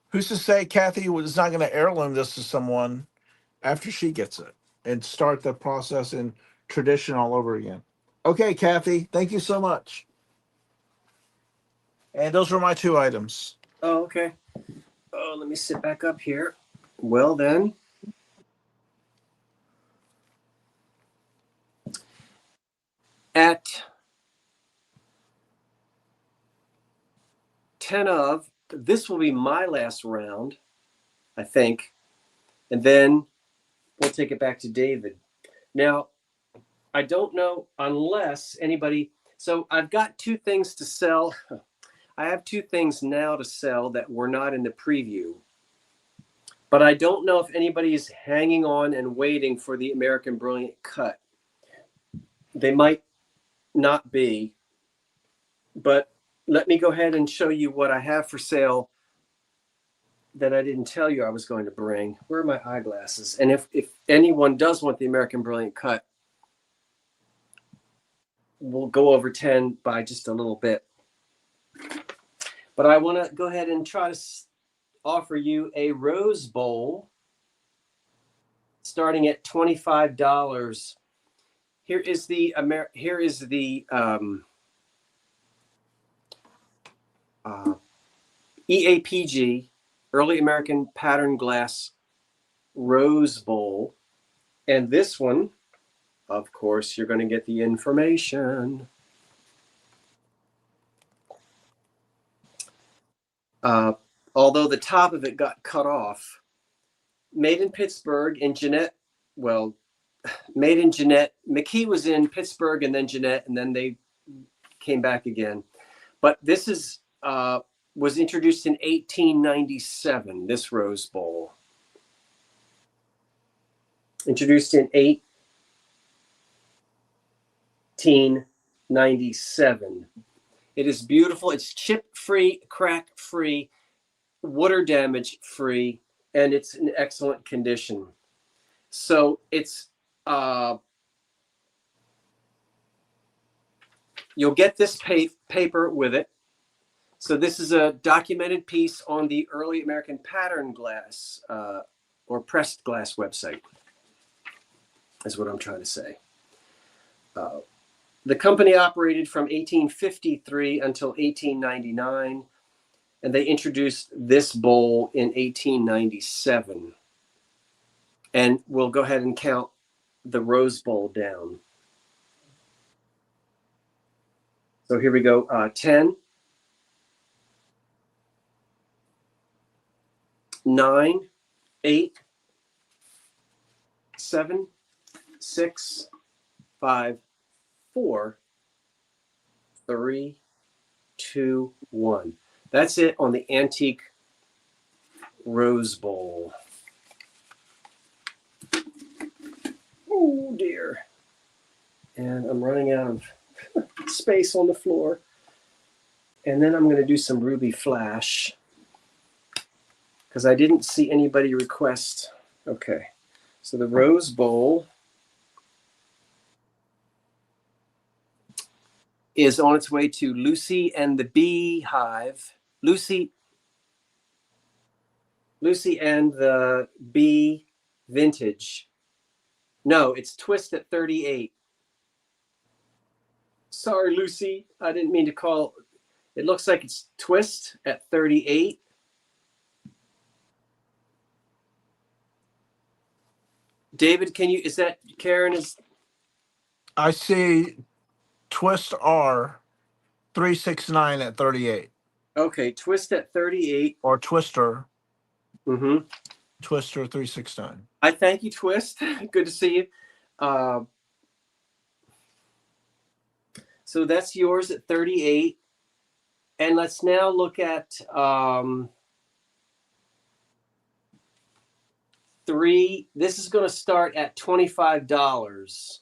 [SPEAKER 2] who's to say Kathy was not going to heirloom this to someone after she gets it and start the process and tradition all over again? Okay, Kathy, thank you so much. And those were my 2 items.
[SPEAKER 1] Oh, okay. Oh, let me sit back up here. Well, then. At 10 of, this will be my last round, I think. And then we'll take it back to David. Now, I don't know unless anybody. So I've got 2 things to sell. I have 2 things now to sell that were not in the preview. But I don't know if anybody is hanging on and waiting for the American Brilliant Cut. They might not be. But let me go ahead and show you what I have for sale that I didn't tell you I was going to bring. Where are my eyeglasses? And if anyone does want the American Brilliant Cut, we'll go over 10 by just a little bit. But I want to go ahead and try to offer you a Rose Bowl starting at $25. Here is the EAPG, Early American Pattern Glass Rose Bowl. And this one, of course, you're going to get the information. Although the top of it got cut off. Made in Pittsburgh, and Jeanette, made in Jeanette. McKee was in Pittsburgh and then Jeanette, and then they came back again. But this was introduced in 1897, this Rose Bowl. Introduced in 1897. It is beautiful. It's chip-free, crack-free, water damage-free, and it's in excellent condition. So it's you'll get this paper with it. So this is a documented piece on the Early American Pattern Glass or Pressed Glass website, is what I'm trying to say. The company operated from 1853 until 1899, and they introduced this bowl in 1897. And we'll go ahead and count the Rose Bowl down. So here we go, 10, 9, 8, 7, 6, 5, 4, 3, 2, 1. That's it on the antique Rose Bowl. Oh dear. And I'm running out of space on the floor. And then I'm going to do some Ruby Flash because I didn't see anybody request. Okay. So the Rose Bowl is on its way to Lucy and the Beehive. Lucy and the Bee Vintage. No, it's Twist at 38. Sorry, Lucy. I didn't mean to call. It looks like it's Twist at 38. David, can you, is that Karen?
[SPEAKER 2] I see Twist R 369 at 38.
[SPEAKER 1] Okay, Twist at 38.
[SPEAKER 2] Or Twister.
[SPEAKER 1] Mm-hmm.
[SPEAKER 2] Twister 369.
[SPEAKER 1] I thank you, Twist. Good to see you. So that's yours at 38. And let's now look at 3. This is going to start at $25.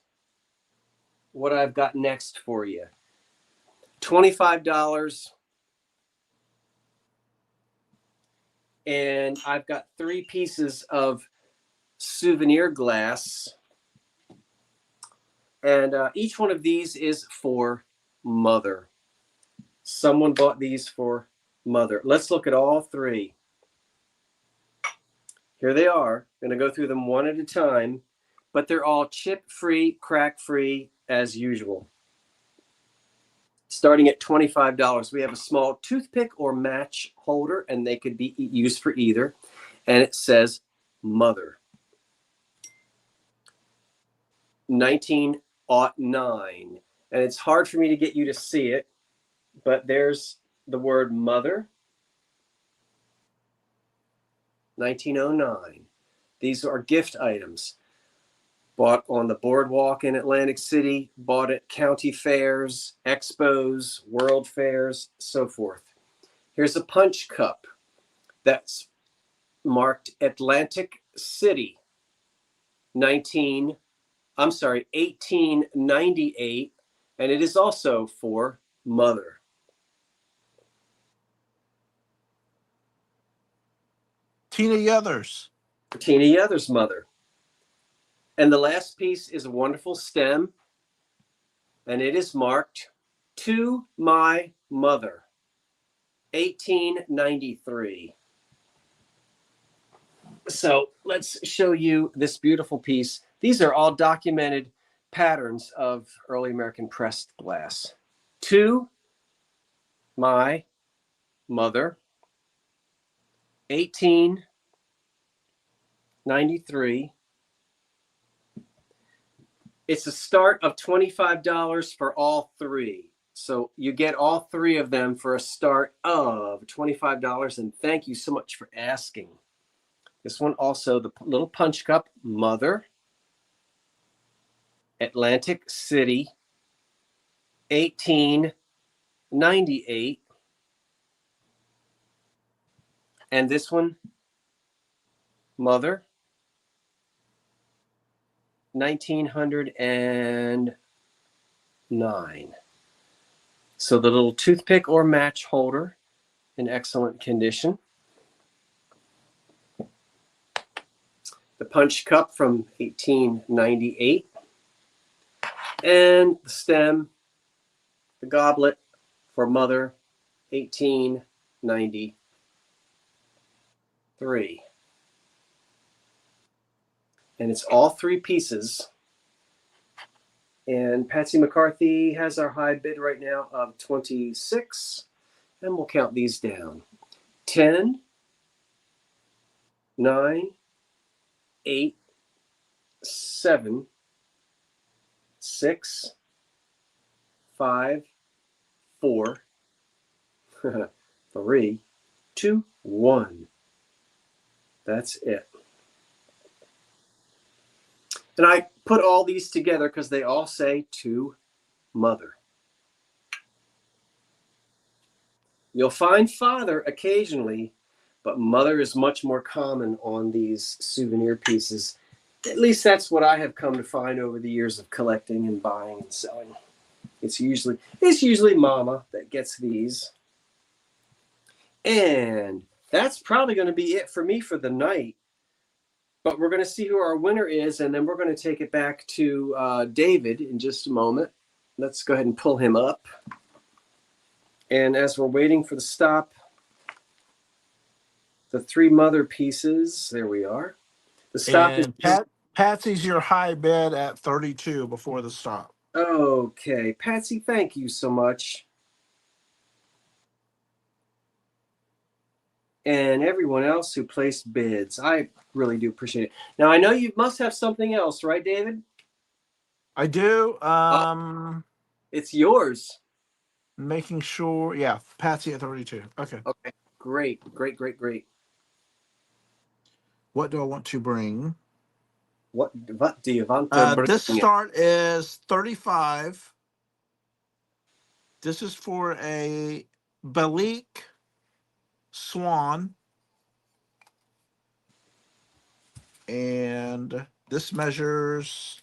[SPEAKER 1] What I've got next for you. $25. And I've got 3 pieces of souvenir glass. And each one of these is for Mother. Someone bought these for Mother. Let's look at all 3. Here they are. I'm going to go through them one at a time, but they're all chip-free, crack-free as usual. Starting at $25, we have a small toothpick or match holder, and they could be used for either. And it says Mother. 1909. And it's hard for me to get you to see it, but there's the word Mother. 1909. These are gift items. Bought on the boardwalk in Atlantic City, bought at county fairs, expos, world fairs, so forth. Here's a punch cup that's marked Atlantic City, 1898, and it is also for Mother.
[SPEAKER 2] Tina Yothers.
[SPEAKER 1] Tina Yothers' mother. And the last piece is a wonderful stem, and it is marked To My Mother, 1893. So let's show you this beautiful piece. These are all documented patterns of early American pressed glass. To My Mother, 1893. It's a start of $25 for all 3. So you get all 3 of them for a start of $25. And thank you so much for asking. This one also, the little punch cup, Mother, Atlantic City, 1898. And this one, Mother, 1909. So the little toothpick or match holder in excellent condition. The punch cup from 1898. And the stem, the goblet for Mother, 1893. And it's all 3 pieces. And Patsy McCarthy has our high bid right now of 26. And we'll count these down. 10, 9, 8, 7, 6, 5, 4, 3, 2, 1. That's it. And I put all these together because they all say To Mother. You'll find Father occasionally, but Mother is much more common on these souvenir pieces. At least that's what I have come to find over the years of collecting and buying and selling. It's usually Mama that gets these. And that's probably going to be it for me for the night. But we're going to see who our winner is, and then we're going to take it back to David in just a moment. let's go ahead and pull him up. And as we're waiting for the stop, the three mother pieces, there we are. The stop is
[SPEAKER 2] And Patsy's your high bid at 32 before the stop.
[SPEAKER 1] okay. Patsy, thank you so much. And everyone else who placed bids, I really do appreciate it. Now I know you must have something else, right, David?
[SPEAKER 2] I do.
[SPEAKER 1] Oh, it's yours.
[SPEAKER 2] Making sure. Yeah, Patsy at 32. Okay.
[SPEAKER 1] Okay, great, great, great, great.
[SPEAKER 2] What do I want to bring?
[SPEAKER 1] What do you want to
[SPEAKER 2] This
[SPEAKER 1] bring?
[SPEAKER 2] start is 35. This is for a Balik Swan. And this measures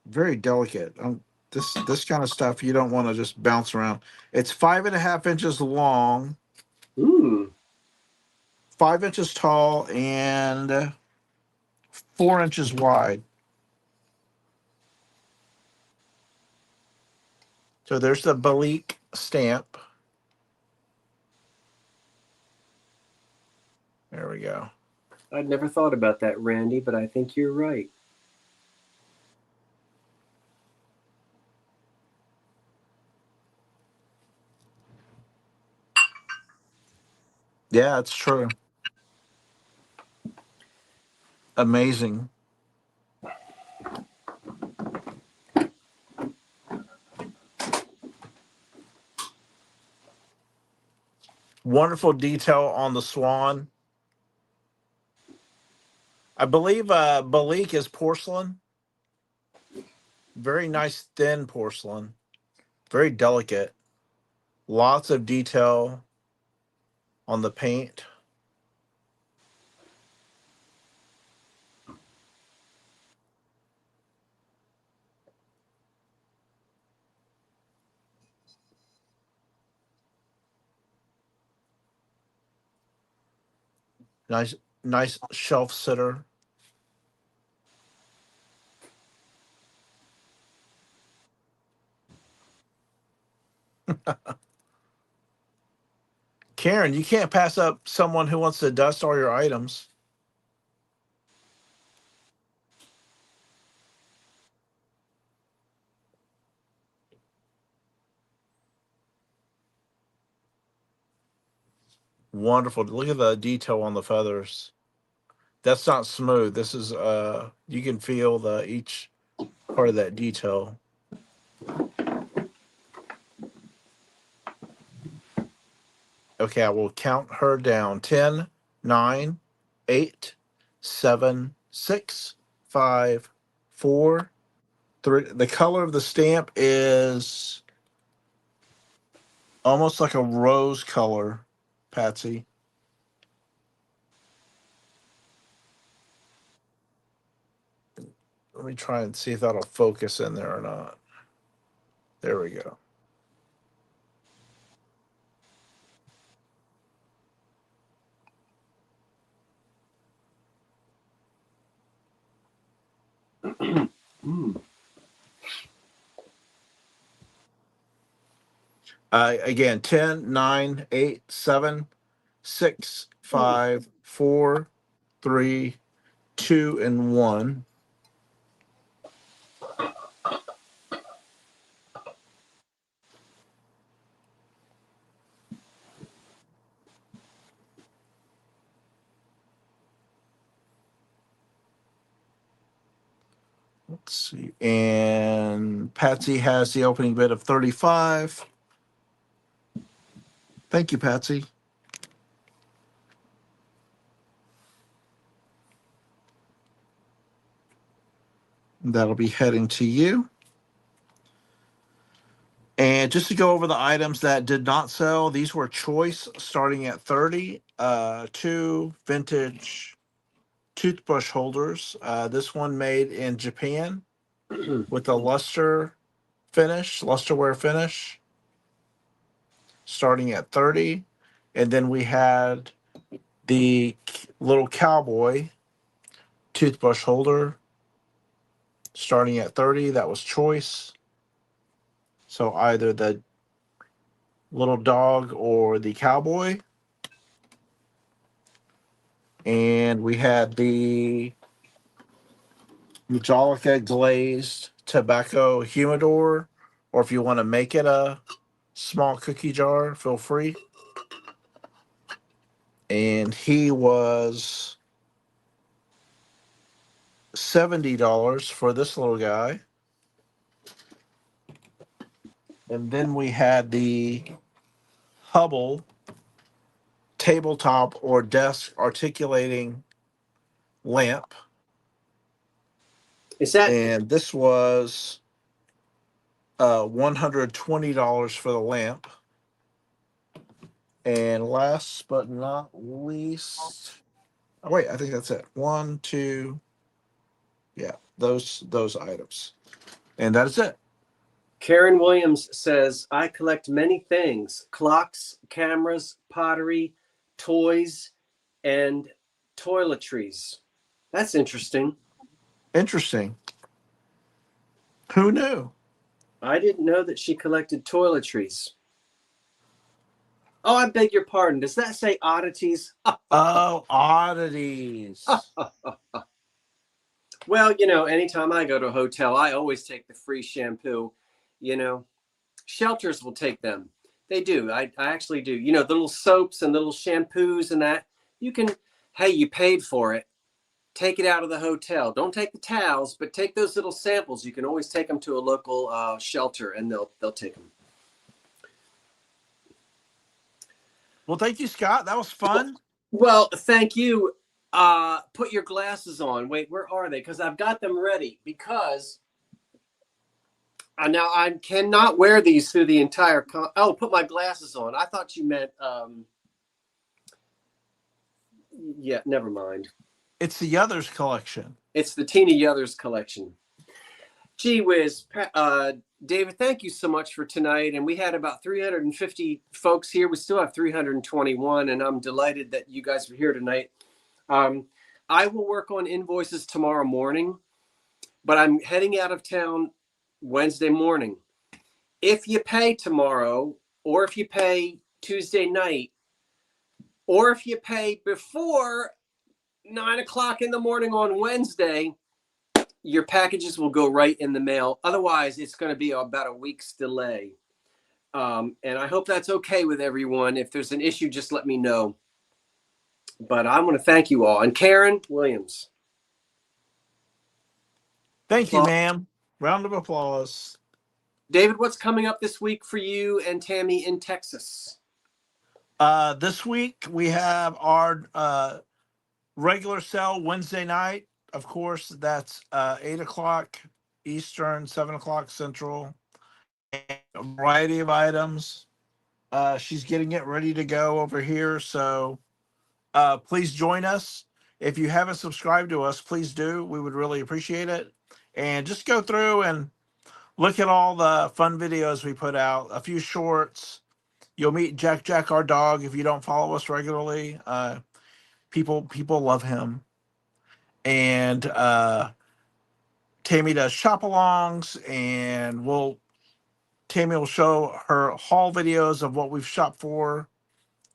[SPEAKER 2] very delicate. This kind of stuff you don't want to just bounce around. It's 5.5 inches long,
[SPEAKER 1] Ooh,
[SPEAKER 2] 5 inches tall, and 4 inches wide. So there's the Balik stamp. There we go.
[SPEAKER 1] I'd never thought about that, Randy, but I think you're right.
[SPEAKER 2] Yeah, it's true. Amazing. Wonderful detail on the swan. I believe Balik is porcelain. Very nice thin porcelain. Very delicate. Lots of detail on the paint. Nice, nice shelf sitter. Karen, you can't pass up someone who wants to dust all your items. Wonderful. Look at the detail on the feathers. That's not smooth. This is you can feel the each part of that detail. Okay, I will count her down. 10, 9, 8, 7, 6, 5, 4, 3. The color of the stamp is almost like a rose color, Patsy. Let me try and see if that'll focus in there or not. There we go.
[SPEAKER 1] Mm.
[SPEAKER 2] Again, 10, 9, 8, 7, 6,
[SPEAKER 1] Oh,
[SPEAKER 2] 5, 4, 3, 2, and 1. Let's see. And Patsy has the opening bid of 35. Thank you, Patsy. That'll be heading to you. And just to go over the items that did not sell, these were choice starting at 30. Two vintage toothbrush holders. This one made in Japan with a lusterware finish, starting at 30. And then we had the little cowboy toothbrush holder starting at 30. That was choice. So either the little dog or the cowboy. And we had the Majolica glazed tobacco humidor, or if you want to make it a small cookie jar, feel free. And he was $70 for this little guy. And then we had the Hubble tabletop or desk articulating lamp.
[SPEAKER 1] Is that
[SPEAKER 2] And this was $120 for the lamp. And last but not least, oh wait, I think that's it. One, two, yeah, those items, and that is it.
[SPEAKER 1] Karen Williams says, I collect many things: clocks, cameras, pottery, toys, and toiletries. That's interesting.
[SPEAKER 2] Interesting. Who knew?
[SPEAKER 1] I didn't know that she collected toiletries. Oh, I beg your pardon. Does that say oddities?
[SPEAKER 2] Oh, oddities.
[SPEAKER 1] Well, you know, anytime I go to a hotel, I always take the free shampoo. You know, shelters will take them. They do. I actually do. You know, the little soaps and little shampoos and that. You can, hey, you paid for it. Take it out of the hotel. Don't take the towels, but take those little samples. You can always take them to a local shelter, and they'll take them.
[SPEAKER 2] Well, thank you, Scott. That was fun.
[SPEAKER 1] Well, thank you. Put your glasses on. Wait, where are they? Because I've got them ready. Because now I cannot wear these through the entire. Oh, put my glasses on. I thought you meant. Yeah, never mind.
[SPEAKER 2] It's the Others collection.
[SPEAKER 1] It's the Tina Yothers collection. Gee whiz, David, thank you so much for tonight. And we had about 350 folks here. We still have 321, and I'm delighted that you guys were here tonight. I will work on invoices tomorrow morning, but I'm heading out of town Wednesday morning. If you pay tomorrow, or if you pay Tuesday night, or if you pay before 9 o'clock in the morning on Wednesday, your packages will go right in the mail. Otherwise, it's going to be about a week's delay. And I hope that's okay with everyone. If there's an issue, just let me know. But I want to thank you all. And Karen Williams.
[SPEAKER 2] Thank you, ma'am. Round of applause.
[SPEAKER 1] David, what's coming up this week for you and Tammy in Texas?
[SPEAKER 2] This week we have our regular sale Wednesday night. Of course, that's 8 o'clock Eastern, 7 o'clock Central. And a variety of items. She's getting it ready to go over here. So please join us. If you haven't subscribed to us, please do. We would really appreciate it. And just go through and look at all the fun videos we put out, a few shorts. You'll meet Jack, our dog, if you don't follow us regularly. People love him. And Tammy does shop-alongs, and Tammy will show her haul videos of what we've shopped for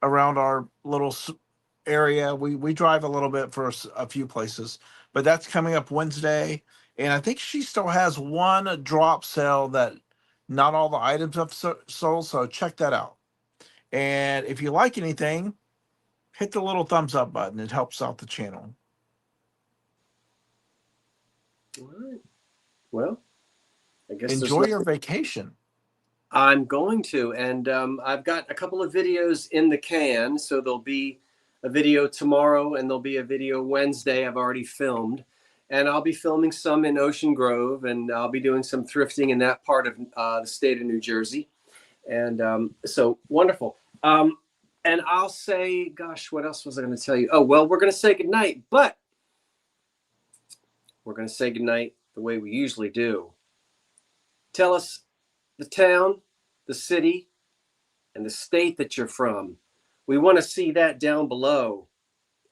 [SPEAKER 2] around our little area. We drive a little bit for a few places, but that's coming up Wednesday. And I think she still has one drop sale that not all the items have sold, so check that out. And if you like anything, hit the little thumbs up button. It helps out the channel.
[SPEAKER 1] All right. Well, I guess
[SPEAKER 2] enjoy your vacation.
[SPEAKER 1] I'm going to, and I've got a couple of videos in the can, so there'll be a video tomorrow and there'll be a video Wednesday I've already filmed, and I'll be filming some in Ocean Grove, and I'll be doing some thrifting in that part of the state of New Jersey, and so wonderful. And I'll say, gosh, what else was I going to tell you? Oh, well, we're going to say goodnight, but we're going to say goodnight the way we usually do. Tell us the town, the city, and the state that you're from. We want to see that down below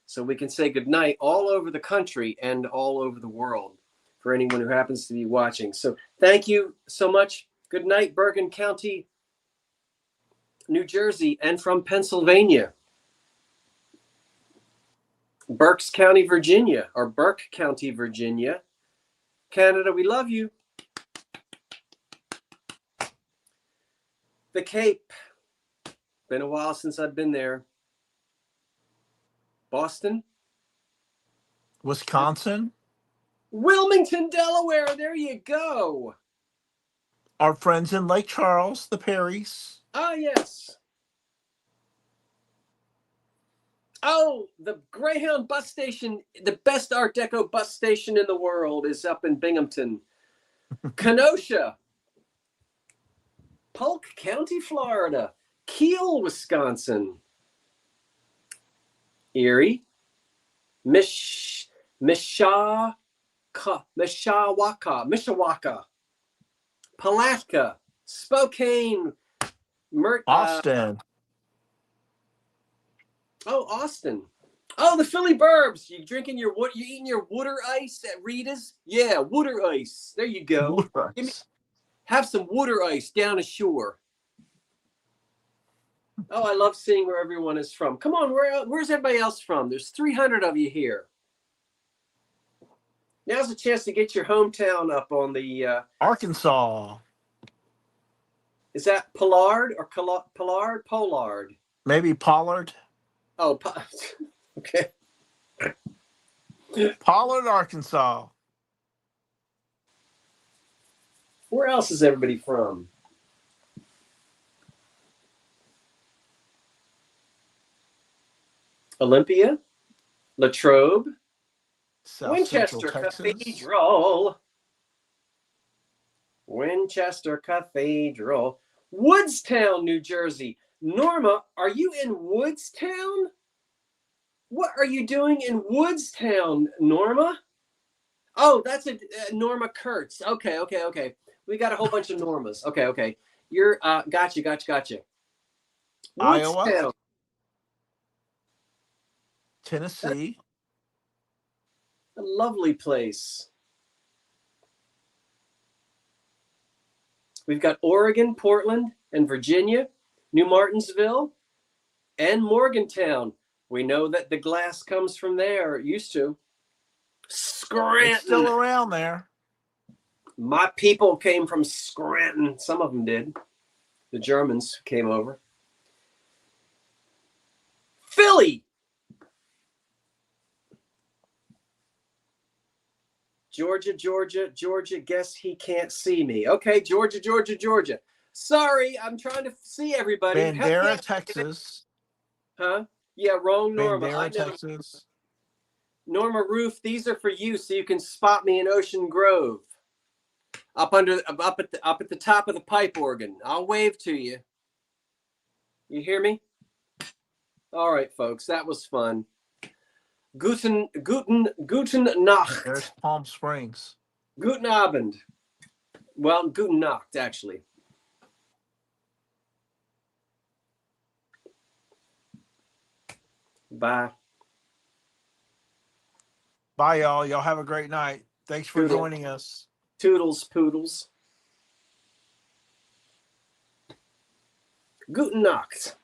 [SPEAKER 1] so we can say goodnight all over the country and all over the world. for anyone who happens to be watching. So thank you so much. Good night, Bergen County, New Jersey, and from Pennsylvania. Berks County, Virginia, or Burke County, Virginia. Canada, we love you. The Cape. Been a while since I've been there. Boston.
[SPEAKER 2] Wisconsin.
[SPEAKER 1] Wilmington, Delaware. There you go.
[SPEAKER 2] Our friends in Lake Charles, the Perrys.
[SPEAKER 1] Ah, yes. Oh, the Greyhound bus station, the best Art Deco bus station in the world, is up in Binghamton. Kenosha. Polk County, Florida. Kiel, Wisconsin. Erie. Mishawaka. Palatka. Spokane.
[SPEAKER 2] Austin.
[SPEAKER 1] Austin. Oh, the Philly Burbs. You eating your water ice at Rita's? Yeah, water ice. There you go. Have some water ice down ashore. Oh, I love seeing where everyone is from. Come on, where's everybody else from? There's 300 of you here. Now's a chance to get your hometown up on the...
[SPEAKER 2] Arkansas.
[SPEAKER 1] Is that Pollard or Pollard? Pollard.
[SPEAKER 2] Maybe Pollard.
[SPEAKER 1] Oh, okay.
[SPEAKER 2] Pollard, Arkansas.
[SPEAKER 1] Where else is everybody from? Olympia, Latrobe,
[SPEAKER 2] South
[SPEAKER 1] Winchester Cathedral, Winchester Cathedral, Woodstown, New Jersey. Norma, are you in Woodstown? What are you doing in Woodstown, Norma? Oh, that's a Norma Kurtz. Okay. We got a whole bunch of Normas. Okay. You're gotcha. Woodstown.
[SPEAKER 2] Iowa, Tennessee.
[SPEAKER 1] A lovely place. We've got Oregon, Portland, and Virginia, New Martinsville, and Morgantown. We know that the glass comes from there. It used to. Scranton.
[SPEAKER 2] It's still around there.
[SPEAKER 1] My people came from Scranton. Some of them did. The Germans came over. Philly. Georgia, guess he can't see me. Okay, Georgia. Sorry, I'm trying to see everybody.
[SPEAKER 2] Bandera, Texas.
[SPEAKER 1] Huh? Yeah, wrong Norma.
[SPEAKER 2] Bandera, Texas.
[SPEAKER 1] Norma Roof, these are for you so you can spot me in Ocean Grove. Up at the top of the pipe organ. I'll wave to you. You hear me? All right, folks, that was fun. Guten Nacht.
[SPEAKER 2] There's Palm Springs.
[SPEAKER 1] Guten Abend. Well, guten Nacht, actually. Bye.
[SPEAKER 2] Bye, y'all. Y'all have a great night. Thanks for joining us.
[SPEAKER 1] Toodles, poodles. Guten Nacht.